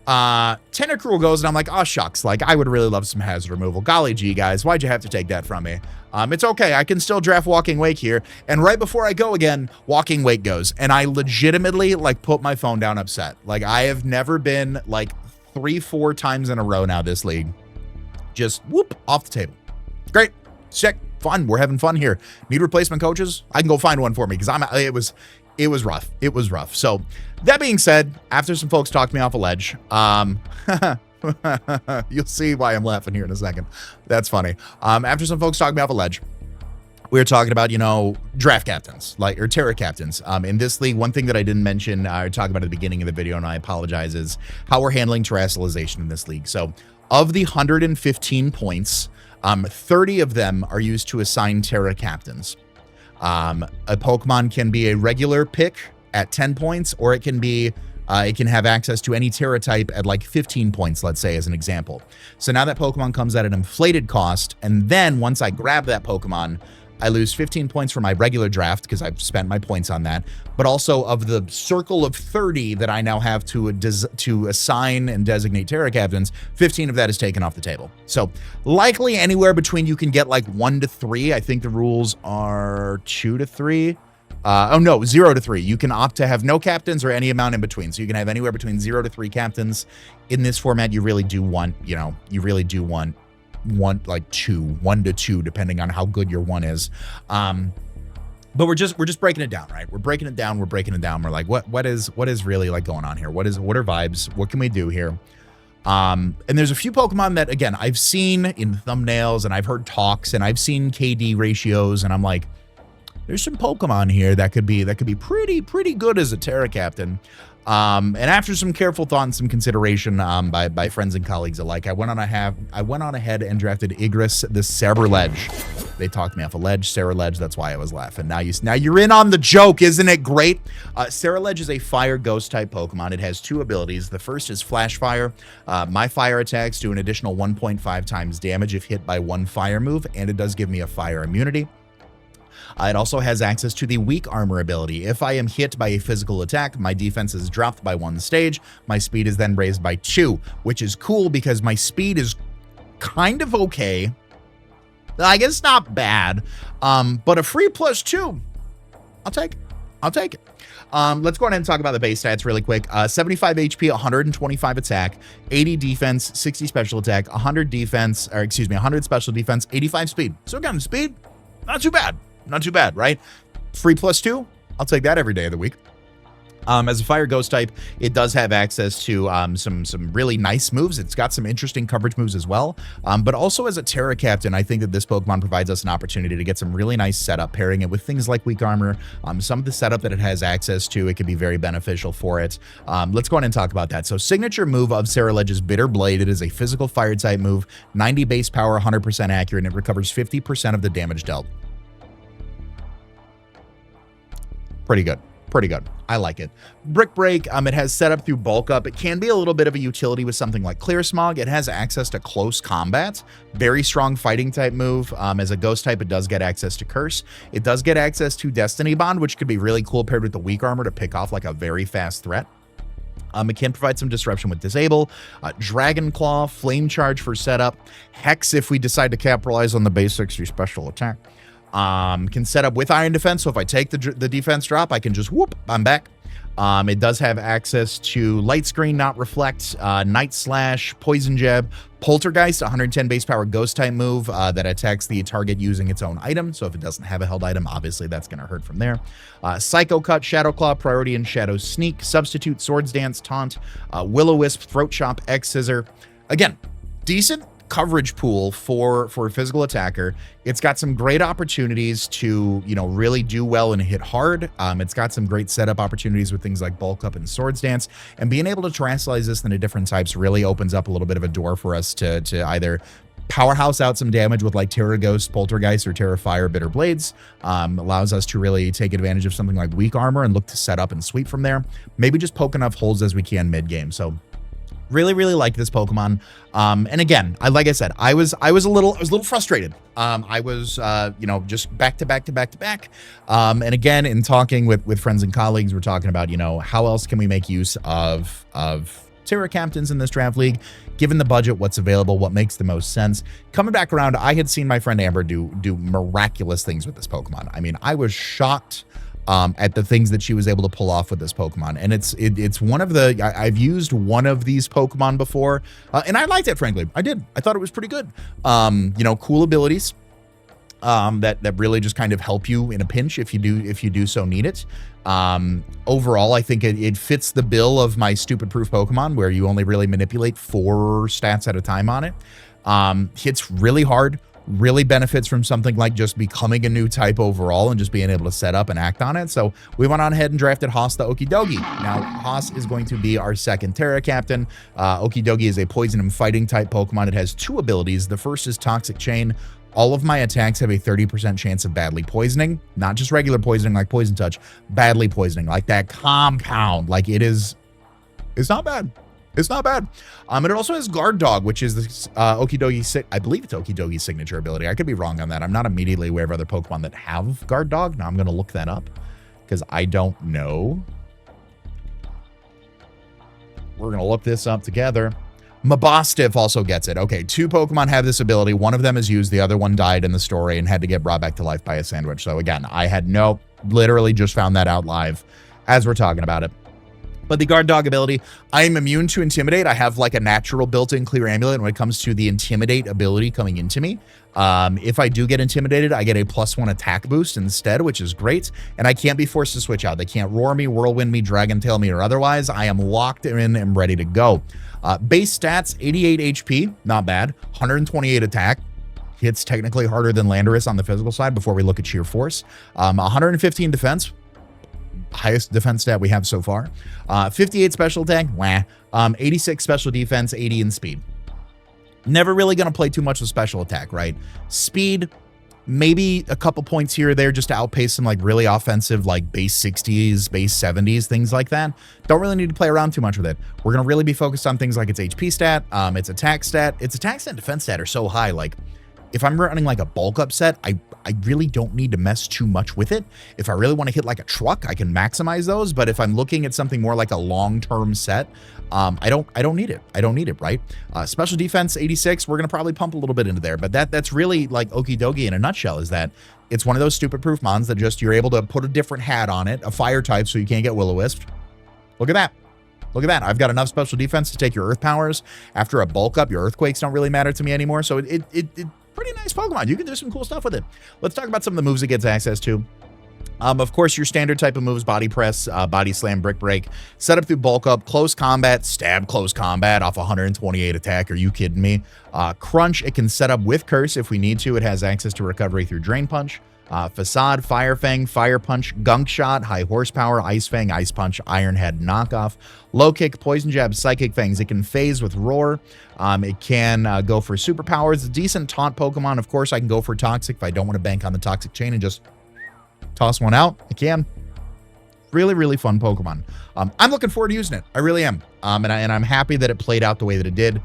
[SPEAKER 1] Tentacruel goes, and I'm like, oh shucks, like I would really love some hazard removal. Golly gee, guys, why'd you have to take that from me? It's okay, I can still draft Walking Wake here. And right before I go again, Walking Wake goes, and I legitimately like put my phone down upset. Like I have never been like 3-4 times in a row now this league just whoop off the table. Great, sick, fun, we're having fun here. Need replacement coaches? I can go find one for me, because it was rough. It was rough. So that being said, after some folks talked me off a ledge, you'll see why I'm laughing here in a second. That's funny. After some folks talked me off a ledge, we were talking about, you know, draft captains, or Terra captains. In this league, one thing that I didn't mention, or talk about at the beginning of the video, and I apologize, is how we're handling terrestrialization in this league. So Of the 115 points, 30 of them are used to assign Terra captains. A Pokemon can be a regular pick at 10 points, or it can be it can have access to any Terra type at like 15 points, let's say, as an example. So now that Pokemon comes at an inflated cost, and then once I grab that Pokemon, I lose 15 points for my regular draft because I've spent my points on that, but also of the circle of 30 that I now have to assign and designate Terra captains, 15 of that is taken off the table. So likely anywhere between, you can get like 1 to 3. I think the rules are 2 to 3. 0 to 3. You can opt to have no captains or any amount in between. So you can have anywhere between 0 to 3 captains. In this format, you really do want, like 1 to 2, depending on how good your one is. But we're just breaking it down, right? We're breaking it down. We're like, what is really like going on here? What are vibes? What can we do here? And there's a few Pokemon that, again, I've seen in thumbnails and I've heard talks and I've seen KD ratios, and I'm like, there's some Pokemon here that could be pretty good as a Terra captain. And after some careful thought and some consideration by friends and colleagues alike, I went on ahead and drafted Igris the Ceruledge. They talked me off a ledge, Ceruledge. That's why I was laughing. Now you're in on the joke, isn't it great? Ceruledge is a fire ghost type Pokemon. It has 2 abilities. The first is Flash Fire. My fire attacks do an additional 1.5 times damage if hit by 1 fire move, and it does give me a fire immunity. It also has access to the weak armor ability. If I am hit by a physical attack, my defense is dropped by 1 stage. My speed is then raised by 2, which is cool because my speed is kind of okay. I guess it's not bad, but a free +2, I'll take it. Let's go ahead and talk about the base stats really quick. 75 HP, 125 attack, 80 defense, 60 special attack, 100 special defense, 85 speed. So again, speed, not too bad. Not too bad, right? Free +2, I'll take that every day of the week. As a fire ghost type, it does have access to some really nice moves. It's got some interesting coverage moves as well. But also as a Terra captain, I think that this Pokemon provides us an opportunity to get some really nice setup, pairing it with things like weak armor. Some of the setup that it has access to, it could be very beneficial for it. Let's go ahead and talk about that. So signature move of Ceruledge is Bitter Blade. It is a physical fire type move, 90 base power, 100% accurate, and it recovers 50% of the damage dealt. Pretty good. I like it. Brick Break, it has setup through bulk up. It can be a little bit of a utility with something like Clear Smog. It has access to close combat. Very strong fighting type move. As a ghost type, it does get access to Curse. It does get access to Destiny Bond, which could be really cool paired with the weak armor to pick off like a very fast threat. It can provide some disruption with Disable. Dragon Claw, Flame Charge for setup. Hex if we decide to capitalize on the basics through special attack. Can set up with Iron Defense, so if I take the defense drop, I can just whoop, I'm back. It does have access to Light Screen, Not Reflect, Night Slash, Poison Jab, Poltergeist, 110 base power ghost type move that attacks the target using its own item. So if it doesn't have a held item, obviously that's going to hurt from there. Psycho Cut, Shadow Claw, Priority and Shadow Sneak, Substitute, Swords Dance, Taunt, Will-O-Wisp, Throat Chop, X Scissor. Again, decent coverage pool for a physical attacker. It's got some great opportunities to, really do well and hit hard. It's got some great setup opportunities with things like Bulk Up and Swords Dance, and being able to terastallize this into different types really opens up a little bit of a door for us to either powerhouse out some damage with like Terra Ghost, Poltergeist, or Terra Fire, Bitter Blades. Allows us to really take advantage of something like weak armor and look to set up and sweep from there. Maybe just poke enough holes as we can mid game. So really like this Pokemon. And again, like I said, I was a little frustrated. I was just back to back. And again, in talking with friends and colleagues, we're talking about, how else can we make use of Terra captains in this draft league, given the budget, what's available, what makes the most sense. Coming back around, I had seen my friend Amber do miraculous things with this Pokemon. I mean, I was shocked at the things that she was able to pull off with this Pokemon. And it's one of the, I've used one of these Pokemon before, and I liked it, frankly. I did. I thought it was pretty good. Cool abilities that really just kind of help you in a pinch if you do so need it. Overall, I think it fits the bill of my stupid proof Pokemon, where you only really manipulate 4 stats at a time on it. Hits really hard, really benefits from something like just becoming a new type overall and just being able to set up and act on it. So we went on ahead and drafted Haas the Okidogi. Now, Haas is going to be our second Terra captain. Okidogi is a poison and fighting type Pokemon. It has 2 abilities. The first is Toxic Chain. All of my attacks have a 30% chance of badly poisoning, not just regular poisoning like Poison Touch, badly poisoning, like that compound. Like it's not bad. It's not bad. And it also has Guard Dog, which is the Okidogi, I believe it's Okidogi's signature ability. I could be wrong on that. I'm not immediately aware of other Pokemon that have Guard Dog. Now I'm going to look that up because I don't know. We're going to look this up together. Mabostiff also gets it. Okay, 2 Pokemon have this ability. One of them is used. The other one died in the story and had to get brought back to life by a sandwich. So again, I had literally just found that out live as we're talking about it. But the Guard Dog ability, I am immune to Intimidate. I have like a natural built-in Clear Amulet when it comes to the Intimidate ability coming into me. If I do get intimidated, I get a +1 attack boost instead, which is great. And I can't be forced to switch out. They can't Roar me, Whirlwind me, Dragon Tail me, or otherwise. I am locked in and ready to go. Base stats, 88 HP, not bad. 128 attack. Hits technically harder than Landorus on the physical side before we look at sheer force. 115 defense. Highest defense stat we have so far. 58 special attack, 86 special defense, 80 in speed. Never really going to play too much with special attack, right? Speed, maybe a couple points here or there just to outpace some like really offensive like base 60s, base 70s, things like that. Don't really need to play around too much with it. We're going to really be focused on things like its HP stat, its attack stat. Its attack stat and defense stat are so high, like if I'm running like a bulk up set, I really don't need to mess too much with it. If I really want to hit like a truck, I can maximize those. But if I'm looking at something more like a long-term set, I don't need it. I don't need it, right? Special defense, 86. We're going to probably pump a little bit into there. But that's really like Okidogi in a nutshell, is that it's one of those stupid proof mons that just you're able to put a different hat on it, a fire type, so you can't get Will-O-Wisp. Look at that. Look at that. I've got enough special defense to take your earth powers. After a bulk up, your earthquakes don't really matter to me anymore. So it pretty nice Pokemon. You can do some cool stuff with it. Let's talk about some of the moves it gets access to. Of course, your standard type of moves, Body Press, Body Slam, Brick Break, set up through Bulk Up, Close Combat, Stab Close Combat off 128 attack. Are you kidding me? Crunch, it can set up with Curse if we need to. It has access to Recovery through Drain Punch. Facade, Fire Fang, Fire Punch, Gunk Shot, High Horsepower, Ice Fang, Ice Punch, Iron Head, Knockoff, Low Kick, Poison Jab, Psychic Fangs. It can phase with Roar. It can go for Superpowers. It's a decent taunt Pokemon. Of course, I can go for Toxic if I don't want to bank on the Toxic Chain and just toss one out. I can. Really, really fun Pokemon. I'm looking forward to using it. I really am. And I'm happy that it played out the way that it did,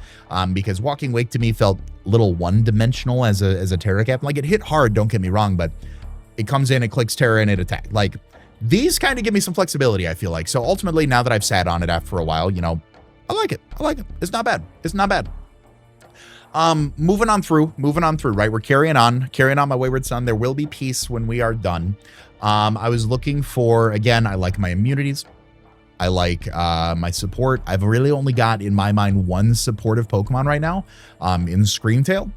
[SPEAKER 1] because Walking Wake to me felt a little one-dimensional as a Terra Captain. Like, it hit hard, don't get me wrong, but it comes in, it clicks Terra, and it attacks. Like, these kind of give me some flexibility, I feel like. So ultimately, now that I've sat on it for a while, you know, I like it. I like it. It's not bad. It's not bad. Moving on through, right? We're carrying on my wayward son. There will be peace when we are done. I was looking for, again, I like my immunities. I like my support. I've really only got, in my mind, one supportive Pokemon right now, in Screamtail.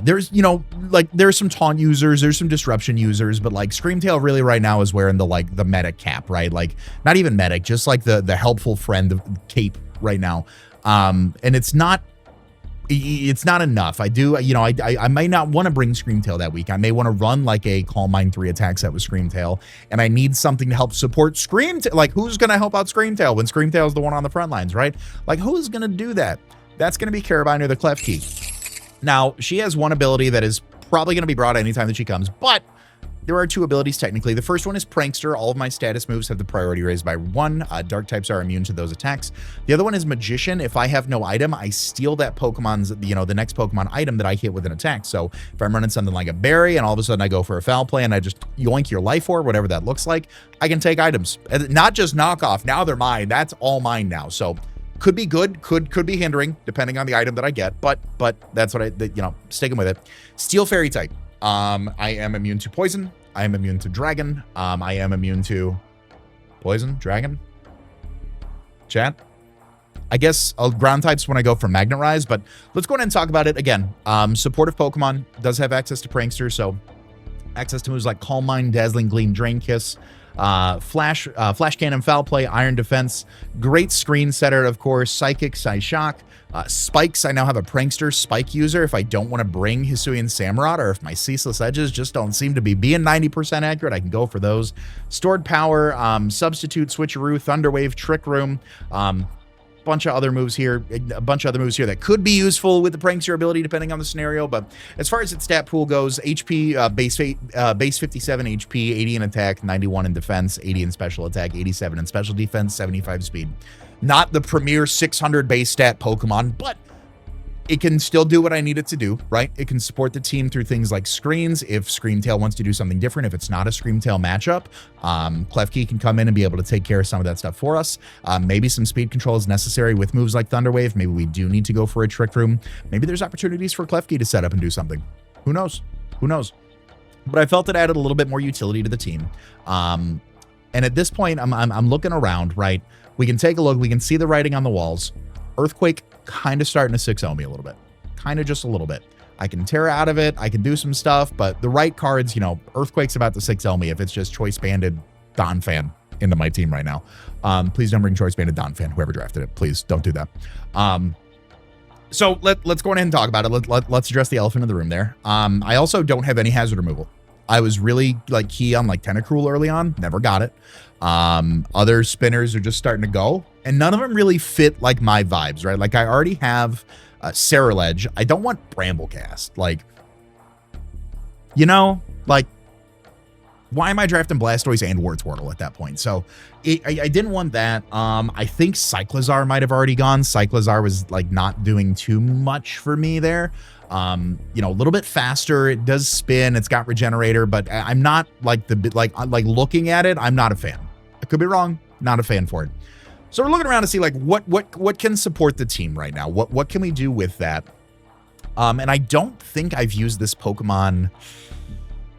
[SPEAKER 1] There's, you know, like, there's some taunt users, there's some disruption users, but like Screamtail really right now is wearing the medic cap, right? Like, not even medic, just like the helpful friend cape right now. And it's not enough. I do, you know, I may not want to bring Screamtail that week. I may want to run like a Calm Mind 3 attack set with Screamtail, and I need something to help support Screamtail. Like, who's going to help out Screamtail when Screamtail is the one on the front lines, right? Like, who's going to do that? That's going to be Carabine or the Klefki. Now, she has one ability that is probably going to be brought anytime that she comes, but there are two abilities technically. The first one is Prankster. All of my status moves have the priority raised by 1. Dark types are immune to those attacks. The other one is Magician. If I have no item, I steal that Pokemon's, you know, the next Pokemon item that I hit with an attack. So if I'm running something like a Berry and all of a sudden I go for a Foul Play and I just yoink your life orb, whatever that looks like, I can take items. Not just knockoff. Now they're mine. That's all mine now. So could be good, could be hindering, depending on the item that I get. But that's what you know, sticking with it. Steel Fairy type. I am immune to Poison. I am immune to Dragon. I am immune to Poison, Dragon. Chat. I guess ground types when I go for Magnet Rise, but let's go ahead and talk about it again. Supportive Pokemon does have access to Prankster, so access to moves like Calm Mind, Dazzling Gleam, Drain Kiss. Flash Cannon, Foul Play, Iron Defense, great screen setter, of course, Psychic, Psyshock, Spikes. I now have a Prankster Spike user if I don't want to bring Hisuian Samurott, or if my Ceaseless Edges just don't seem to be being 90% accurate, I can go for those. Stored Power, Substitute, Switcheroo, Thunderwave, Trick Room, bunch of other moves here that could be useful with the Prankster ability depending on the scenario. But as far as its stat pool goes, HP, base 57 HP, 80 in attack, 91 in defense, 80 in special attack, 87 in special defense, 75 speed. Not the premier 600 base stat Pokemon, but it can still do what I need it to do, right? It can support the team through things like screens. If Screamtail wants to do something different, if it's not a Screamtail matchup, Klefki can come in and be able to take care of some of that stuff for us. Maybe some speed control is necessary with moves like Thunderwave. Maybe we do need to go for a Trick Room. Maybe there's opportunities for Klefki to set up and do something. Who knows? Who knows? But I felt it added a little bit more utility to the team. And at this point, I'm looking around, right? We can take a look. We can see the writing on the walls. Earthquake kind of starting to 6-0 me a little bit. Kind of just a little bit. I can Terra out of it. I can do some stuff, but the right cards, you know, Earthquake's about to 6-0 me if it's just Choice Banded Donphan into my team right now. Please don't bring Choice Banded Donphan, whoever drafted it. Please don't do that. So let's go ahead and talk about it. Let's address the elephant in the room there. I also don't have any hazard removal. I was really like key on like Tentacruel early on. Never got it. Other spinners are just starting to go, and none of them really fit like my vibes, right? Like I already have Ceruledge. I don't want Bramblecast. Like, you know, like why am I drafting Blastoise and Wartortle at that point? So I didn't want that. I think Cyclizar might have already gone. Cyclizar was like not doing too much for me there. You know, a little bit faster. It does spin. It's got Regenerator, but I'm not like like looking at it. I'm not a fan. I could be wrong. Not a fan for it. So we're looking around to see like what can support the team right now. What can we do with that? And I don't think I've used this Pokemon. I'm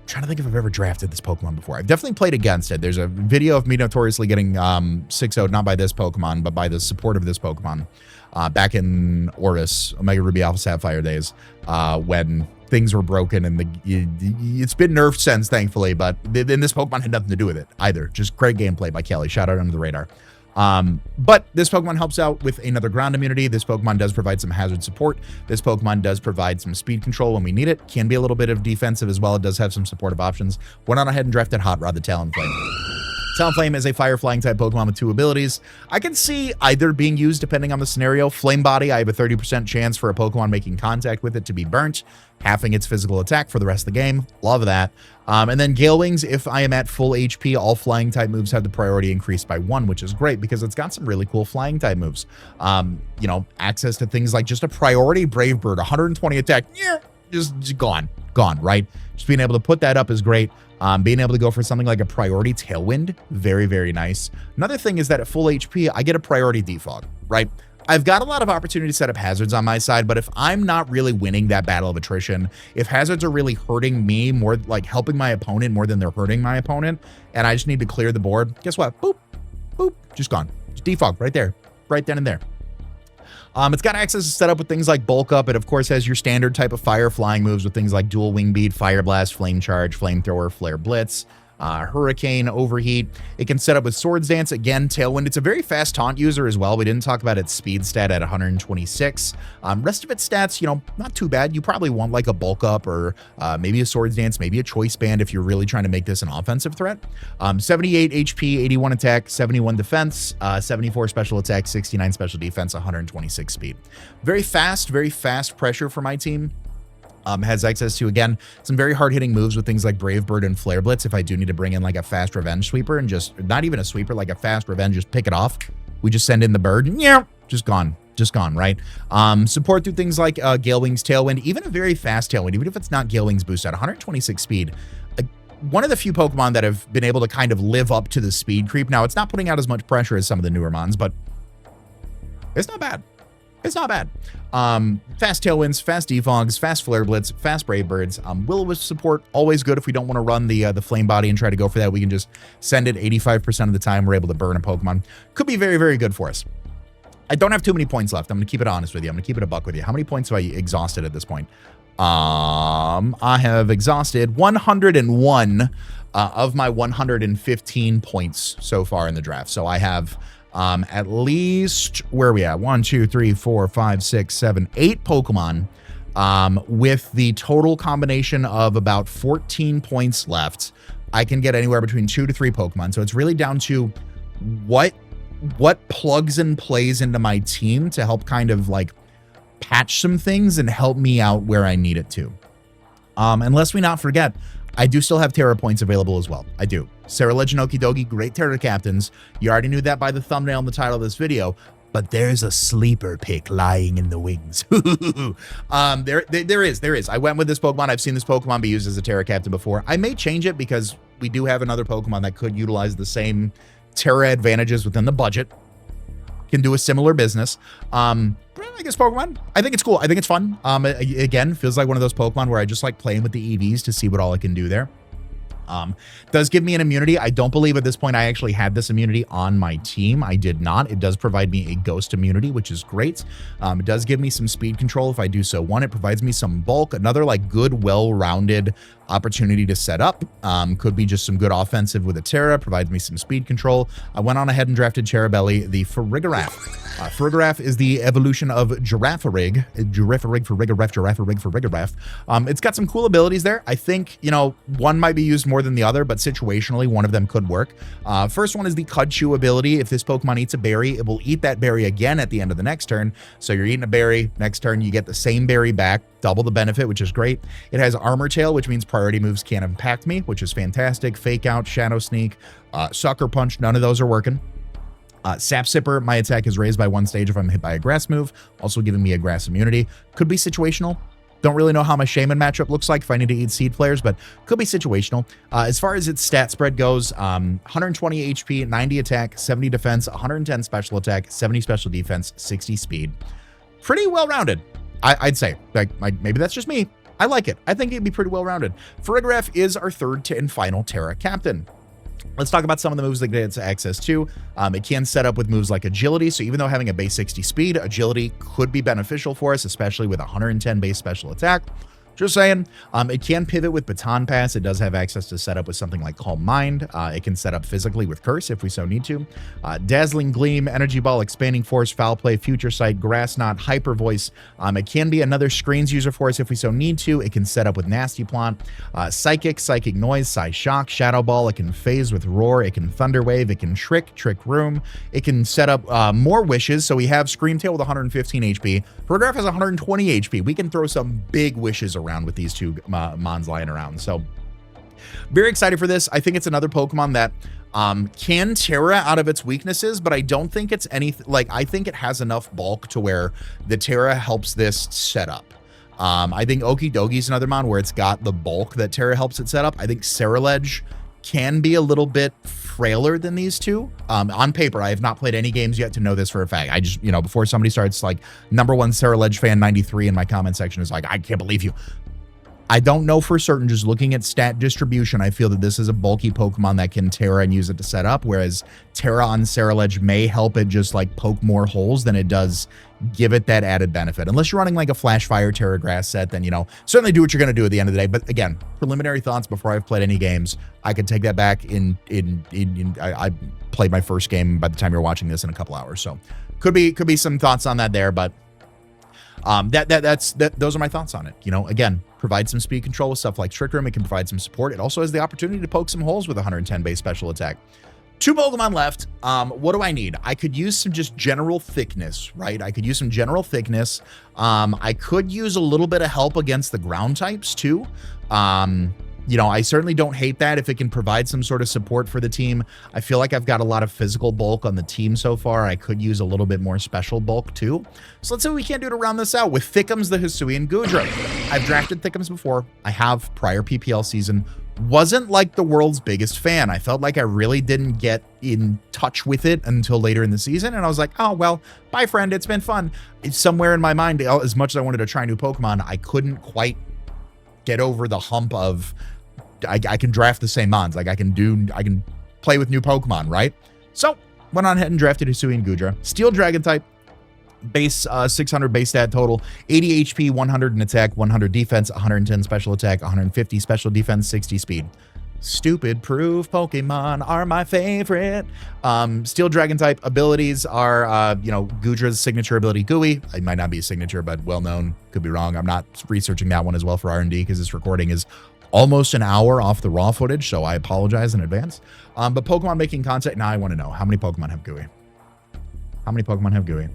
[SPEAKER 1] trying to think if I've ever drafted this Pokemon before. I've definitely played against it. There's a video of me notoriously getting 6-0'd, not by this Pokemon, but by the support of this Pokemon. Back in Oris, Omega Ruby Alpha Sapphire days, when things were broken, and it's been nerfed since, thankfully, but then this Pokemon had nothing to do with it either. Just great gameplay by Kelly. Shout out under the radar. But this Pokemon helps out with another ground immunity. This Pokemon does provide some hazard support. This Pokemon does provide some speed control when we need it. Can be a little bit of defensive as well. It does have some supportive options. Went on ahead and drafted Hot Rod the Talonflame. Talonflame is a fire flying type Pokemon with 2 abilities. I can see either being used depending on the scenario. Flame Body, I have a 30% chance for a Pokemon making contact with it to be burnt, halving its physical attack for the rest of the game. Love that. And then Gale Wings, if I am at full HP, all flying type moves have the priority increased by 1, which is great because it's got some really cool flying type moves. You know, access to things like just a priority Brave Bird, 120 attack, just gone, right? Just being able to put that up is great. Being able to go for something like a priority Tailwind, very, very nice. Another thing is that at full HP, I get a priority Defog, right? I've got a lot of opportunity to set up hazards on my side, but if I'm not really winning that battle of attrition, if hazards are really hurting me more, like helping my opponent more than they're hurting my opponent, and I just need to clear the board, guess what? Boop, boop, just gone. Just Defog right there, right then and there. It's got access to set up with things like Bulk Up. It, of course, has your standard type of fire flying moves with things like Dual Wing Beat, Fire Blast, Flame Charge, Flamethrower, Flare Blitz, Hurricane, Overheat. It can set up with Swords Dance, again, Tailwind. It's a very fast taunt user as well. We didn't talk about its speed stat at 126. Rest of its stats, you know, not too bad. You probably want like a Bulk Up or maybe a Swords Dance, maybe a Choice Band if you're really trying to make this an offensive threat. 78 HP, 81 attack, 71 defense, 74 special attack, 69 special defense, 126 speed. Very fast pressure for my team. Has access to, again, some very hard-hitting moves with things like Brave Bird and Flare Blitz if I do need to bring in like a fast revenge sweeper and just, not even a sweeper, like a fast revenge, just pick it off. We just send in the bird, and yeah, just gone, right? Support through things like Gale Wings, Tailwind, even a very fast Tailwind, even if it's not Gale Wings boost at 126 speed. One of the few Pokemon that have been able to kind of live up to the speed creep. Now, it's not putting out as much pressure as some of the newer mons, but it's not bad. It's not bad. Fast Tailwinds, fast Defogs, fast Flare Blitz, fast Brave Birds. Will-O-Wisp support, always good if we don't want to run the Flame Body and try to go for that. We can just send it 85% of the time. We're able to burn a Pokemon. Could be very, very good for us. I don't have too many points left. I'm going to keep it honest with you. I'm going to keep it a buck with you. How many points have I exhausted at this point? I have exhausted 101 of my 115 points so far in the draft. So I have at least, where are we at? 1, 2, 3, 4, 5, 6, 7, 8 Pokemon with the total combination of about 14 points left. I can get anywhere between 2 to 3 Pokemon. So it's really down to what plugs and plays into my team to help kind of like patch some things and help me out where I need it to. And lest we not forget, I do still have Terra points available as well. I do. Ceruledge and Okidogi, great Terra captains. You already knew that by the thumbnail and the title of this video, but there's a sleeper pick lying in the wings. There is. I went with this Pokemon. I've seen this Pokemon be used as a Terra captain before. I may change it because we do have another Pokemon that could utilize the same Terra advantages within the budget. Can do a similar business. I guess Pokemon, I think it's cool. I think it's fun. Again, feels like one of those Pokemon where I just like playing with the EVs to see what all I can do there. Does give me an immunity. I don't believe at this point I actually had this immunity on my team. I did not. It does provide me a ghost immunity, which is great. It does give me some speed control if I do so want. It provides me some bulk, another like good, well-rounded opportunity to set up. Could be just some good offensive with a Terra, provides me some speed control. I went on ahead and drafted Terrabelly, the Farigiraf. Farigiraf is the evolution of Girafarig. Girafarig for Rigoref, Girafarig for Rigoref. It's got some cool abilities there. I think, you know, one might be used more than the other, but situationally, one of them could work. First one is the Cud Chew ability. If this Pokemon eats a berry, it will eat that berry again at the end of the next turn. So you're eating a berry, next turn you get the same berry back, double the benefit, which is great. It has Armor Tail, which means priority moves can't impact me, which is fantastic. Fake Out, Shadow Sneak, Sucker Punch, none of those are working. Sap Sipper, my attack is raised by 1 stage if I'm hit by a grass move, also giving me a grass immunity. Could be situational. Don't really know how my Shaman matchup looks like if I need to eat seed players, but could be situational. As far as its stat spread goes, 120 HP, 90 attack, 70 defense, 110 special attack, 70 special defense, 60 speed. Pretty well-rounded, I'd say. Like, maybe that's just me. I like it. I think it'd be pretty well-rounded. Farigiraf is our third and final Terra captain. Let's talk about some of the moves that it gets access to. It can set up with moves like Agility, so even though having a base 60 speed, Agility could be beneficial for us, especially with 110 base special attack. Just saying. It can pivot with Baton Pass. It does have access to set up with something like Calm Mind. It can set up physically with Curse if we so need to. Dazzling Gleam, Energy Ball, Expanding Force, Foul Play, Future Sight, Grass Knot, Hyper Voice. It can be another screens user for us if we so need to. It can set up with Nasty Plant. Psychic, Psychic Noise, Psy Shock, Shadow Ball. It can phase with Roar. It can Thunder Wave. It can Trick Room. It can set up more wishes. So we have Screamtail with 115 HP. Farigiraf has 120 HP. We can throw some big wishes around with these two Mons lying around. So very excited for this. I think it's another Pokemon that can Terra out of its weaknesses, but I don't think it's anything like, I think it has enough bulk to where the Terra helps this set up. I think Okidogi is another mon where it's got the bulk that Terra helps it set up. I think Ceruledge can be a little bit frailer than these two. On paper, I have not played any games yet to know this for a fact. I just, you know, before somebody starts like #1 Ceruledge fan 93 in my comment section is like, I can't believe you. I don't know for certain. Just looking at stat distribution, I feel that this is a bulky Pokemon that can Terra and use it to set up, whereas Terra on Ceruledge may help it just like poke more holes than it does give it that added benefit. Unless you're running like a Flash Fire Terra Grass set, then, you know, certainly do what you're going to do at the end of the day. But again, preliminary thoughts before I've played any games. I could take that back I played my first game by the time you're watching this in a couple hours. So could be some thoughts on that there, but those are my thoughts on it. You know, again, provide some speed control with stuff like Trick Room. It can provide some support. It also has the opportunity to poke some holes with 110 base special attack. 2 Pokemon left. What do I need? I could use some just general thickness, right? I could use some general thickness. I could use a little bit of help against the ground types too. You know, I certainly don't hate that if it can provide some sort of support for the team. I feel like I've got a lot of physical bulk on the team so far. I could use a little bit more special bulk too. So let's see what we can do to round this out with Thickums the Hisuian Gudra. I've drafted Thickums before. I have prior PPL season. Wasn't like the world's biggest fan. I felt like I really didn't get in touch with it until later in the season. And I was like, oh, well, bye friend. It's been fun. It's somewhere in my mind, as much as I wanted to try new Pokemon, I couldn't quite get over the hump of I can draft the same mons. Like I can play with new Pokemon, right? So went on ahead and drafted Hisuian Gudra. Steel Dragon type, base 600 base stat total, 80 HP, 100 in attack, 100 defense, 110 special attack, 150 special defense, 60 speed. Stupid proof Pokemon are my favorite. Steel Dragon type abilities are, Gudra's signature ability, Gooey. It might not be a signature, but well known. Could be wrong. I'm not researching that one as well for R&D because this recording is almost an hour off the raw footage, so I apologize in advance. But Pokemon making contact. Now I want to know, how many Pokemon have Gooey? How many Pokemon have Gooey?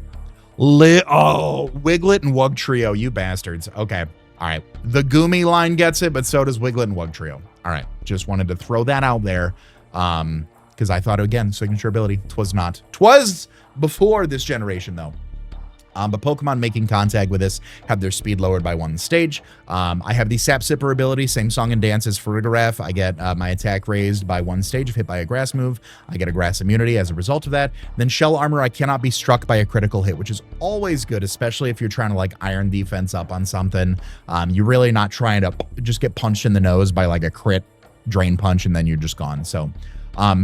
[SPEAKER 1] Wiglet and Wugtrio, you bastards. Okay. All right. The Goomy line gets it, but so does Wiglet and Wugtrio. All right. Just wanted to throw that out there. Because I thought, again, signature ability. Twas not. Twas before this generation, though. But Pokemon making contact with this have their speed lowered by 1 stage. I have the Sap Sipper ability, same song and dance as Farigiraf. I get my attack raised by 1 stage if hit by a grass move. I get a grass immunity as a result of that. Then Shell Armor, I cannot be struck by a critical hit, which is always good, especially if you're trying to like iron defense up on something. You're really not trying to just get punched in the nose by like a crit drain punch and then you're just gone. So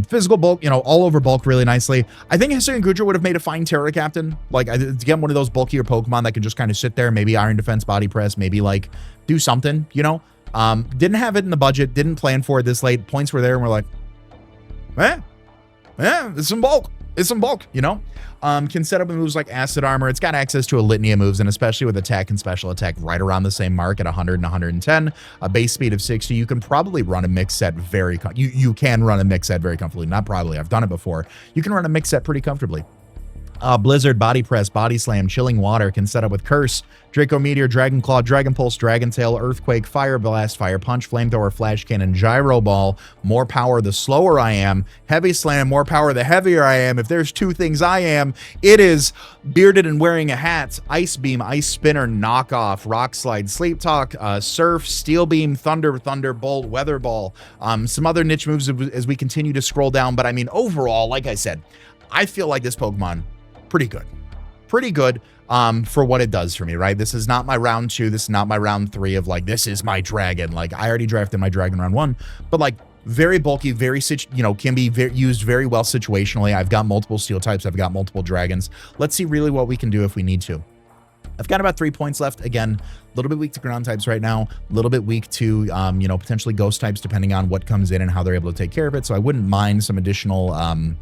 [SPEAKER 1] physical bulk, all over bulk really nicely. I think Hisuian Gudra would have made a fine Terra captain. Like, to get one of those bulkier Pokemon that can just kind of sit there, maybe Iron Defense, Body Press, maybe like do something, Didn't have it in the budget, didn't plan for it this late. Points were there and we're like, it's some bulk. It's some bulk, Can set up moves like Acid Armor. It's got access to a litany of moves, and especially with attack and special attack right around the same mark at 100 and 110, a base speed of 60, you can probably run a mix set you can run a mix set very comfortably. Not probably, I've done it before. You can run a mix set pretty comfortably. Blizzard, Body Press, Body Slam, Chilling Water can set up with Curse, Draco Meteor, Dragon Claw, Dragon Pulse, Dragon Tail, Earthquake, Fire Blast, Fire Punch, Flamethrower, Flash Cannon, Gyro Ball. More power the slower I am. Heavy Slam, more power the heavier I am. If there's 2 things I am, it is bearded and wearing a hat, Ice Beam, Ice Spinner, Knockoff, Rock Slide, Sleep Talk, Surf, Steel Beam, Thunderbolt, Weather Ball. Some other niche moves as we continue to scroll down. But I mean, overall, like I said, I feel like this Pokemon pretty good for what it does for me, right? This is not my round 2. This is not my round 3 of like, this is my dragon. Like, I already drafted my dragon round 1, but like very bulky, very, can be used very well situationally. I've got multiple steel types. I've got multiple dragons. Let's see really what we can do if we need to. I've got about 3 points left. Again, a little bit weak to ground types right now, a little bit weak to, potentially ghost types, depending on what comes in and how they're able to take care of it. So I wouldn't mind some additional,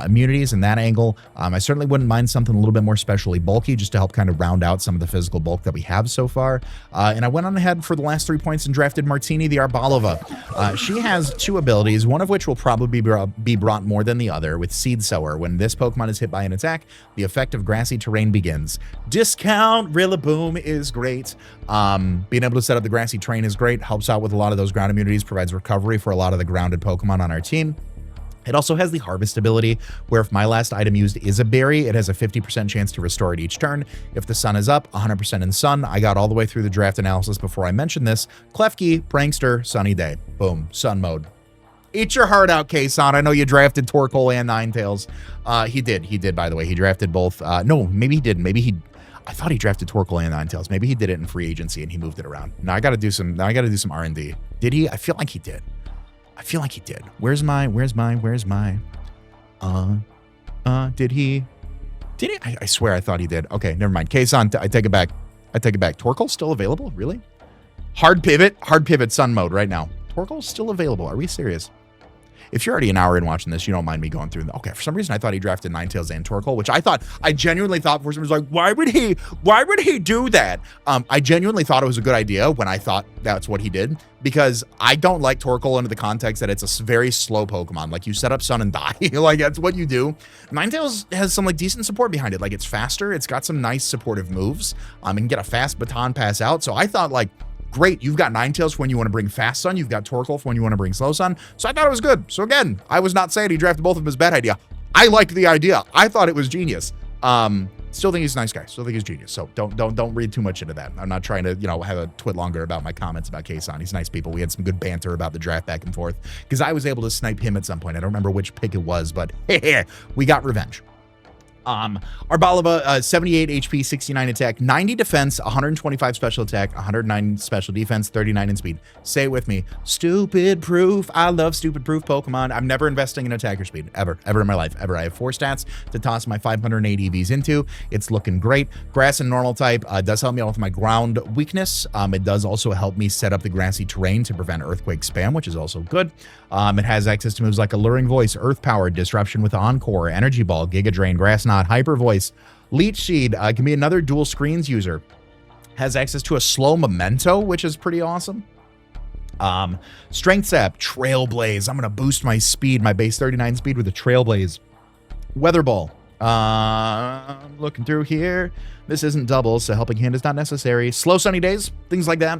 [SPEAKER 1] immunities in that angle. I certainly wouldn't mind something a little bit more specially bulky just to help kind of round out some of the physical bulk that we have so far. And I went on ahead for the last 3 points and drafted Martini the Arbalova. She has 2 abilities, one of which will probably be brought more than the other with Seed Sower. When this Pokemon is hit by an attack, the effect of grassy terrain begins. Discount Rillaboom is great. Being able to set up the grassy terrain is great. Helps out with a lot of those ground immunities, provides recovery for a lot of the grounded Pokemon on our team. It also has the Harvest ability, where if my last item used is a berry, it has a 50% chance to restore it each turn. If the sun is up, 100% in sun. I got all the way through the draft analysis before I mentioned this. Klefki, Prankster, Sunny Day. Boom, sun mode. Eat your heart out, Kason. I know you drafted Torkoal and Ninetales. He did, by the way. He drafted both. No, maybe he didn't. I thought he drafted Torkoal and Ninetales. Maybe he did it in free agency and he moved it around. Now I got to do some R&D. Did he? I feel like he did. Where's my, did he? I swear I thought he did. Okay, never mind. Kason, I take it back. Torkoal's still available? Really? Hard pivot sun mode right now. Torkoal's still available. Are we serious? If you're already an hour in watching this, you don't mind me going through. Okay, for some reason I thought he drafted Ninetales and Torkoal, which I genuinely thought for some reason, like, why would he do that? I genuinely thought it was a good idea when I thought that's what he did, because I don't like Torkoal under the context that it's a very slow Pokemon. Like, you set up Sun and die. Like, that's what you do. Ninetales has some like decent support behind it. Like, it's faster. It's got some nice supportive moves. And can get a fast baton pass out. So I thought, like, great, you've got Ninetales for when you want to bring Fast Sun. You've got Torkoal for when you want to bring Slow Sun. So I thought it was good. So again, I was not saying he drafted both of them as a bad idea. I liked the idea. I thought it was genius. Still think he's a nice guy. Still think he's genius. So don't read too much into that. I'm not trying to, have a twit longer about my comments about Kason. He's nice people. We had some good banter about the draft back and forth because I was able to snipe him at some point. I don't remember which pick it was, but we got revenge. Arbalava, 78 HP, 69 attack, 90 defense, 125 special attack, 109 special defense, 39 in speed. Say it with me. Stupid proof. I love stupid proof Pokemon. I'm never investing in attacker speed, ever in my life, ever. I have 4 stats to toss my 508 EVs into. It's looking great. Grass and normal type does help me out with my ground weakness. It does also help me set up the grassy terrain to prevent earthquake spam, which is also good. It has access to moves like Alluring Voice, Earth Power, Disruption with Encore, Energy Ball, Giga Drain, Grass Knot, Hyper Voice, Leech Seed, can be another dual screens user. Has access to a slow memento, which is pretty awesome. Strength Sap, Trailblaze. I'm going to boost my speed, my base 39 speed with a Trailblaze. Weather Ball. Looking through here. This isn't double, so Helping Hand is not necessary. Slow Sunny Days, things like that.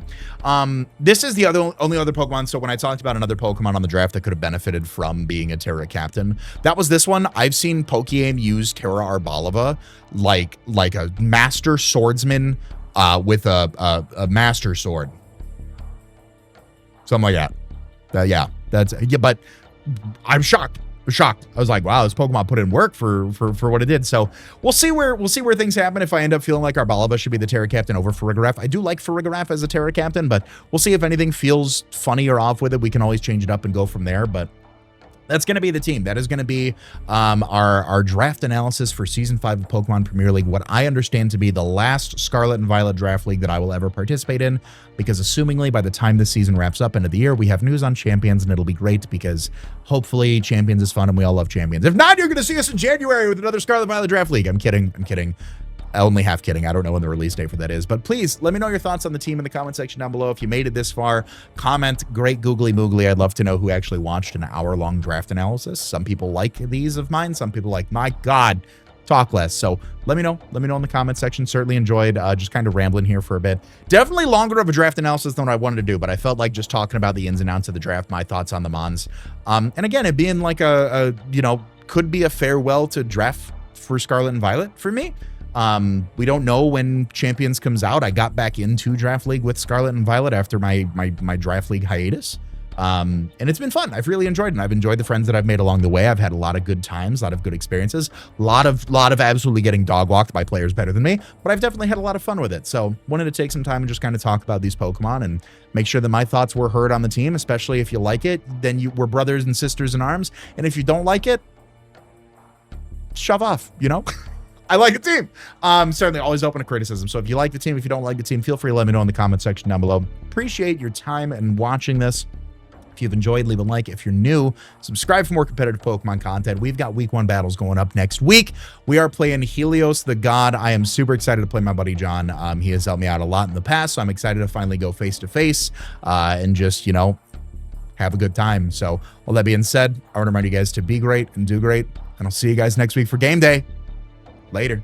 [SPEAKER 1] This is the only other Pokemon. So when I talked about another Pokemon on the draft that could have benefited from being a Terra captain, that was this one. I've seen Pokeaim use Terra Arbalava like a master swordsman with a master sword. Something like that. Yeah, but I'm shocked. I was like, wow, this Pokemon put in work for what it did. So we'll see where things happen. If I end up feeling like Arbalava should be the Terra captain over Farigiraf. I do like Farigiraf as a Terra captain, but we'll see if anything feels funny or off with it. We can always change it up and go from there. But that's going to be the team. That is going to be our draft analysis for Season 5 of Pokemon Premier League, what I understand to be the last Scarlet and Violet draft league that I will ever participate in, because assumingly by the time this season wraps up, end of the year, we have news on Champions, and it'll be great because hopefully Champions is fun and we all love Champions. If not, you're going to see us in January with another Scarlet Violet draft league. I'm kidding. Only half kidding. I don't know when the release date for that is, but please let me know your thoughts on the team in the comment section down below. If you made it this far, comment great googly moogly. I'd love to know who actually watched an hour-long draft analysis. Some people like these of mine. Some people like, my God, talk less. So let me know in the comment section. Certainly enjoyed just kind of rambling here for a bit. Definitely longer of a draft analysis than what I wanted to do, but I felt like just talking about the ins and outs of the draft, my thoughts on the Mons. And again, it being like could be a farewell to draft for Scarlet and Violet for me. We don't know when Champions comes out. I got back into Draft League with Scarlet and Violet after my Draft League hiatus. And it's been fun. I've really enjoyed it. And I've enjoyed the friends that I've made along the way. I've had a lot of good times, a lot of good experiences, a lot of absolutely getting dog walked by players better than me, but I've definitely had a lot of fun with it. So wanted to take some time and just kind of talk about these Pokemon and make sure that my thoughts were heard on the team, especially if you like it, then we're brothers and sisters in arms. And if you don't like it, shove off, I like the team. Certainly always open to criticism. So if you like the team, if you don't like the team, feel free to let me know in the comment section down below. Appreciate your time and watching this. If you've enjoyed, leave a like. If you're new, subscribe for more competitive Pokemon content. We've got week 1 battles going up next week. We are playing Helios the God. I am super excited to play my buddy John. He has helped me out a lot in the past, so I'm excited to finally go face to face and just, have a good time. So all that being said, I want to remind you guys to be great and do great, and I'll see you guys next week for game day. Later.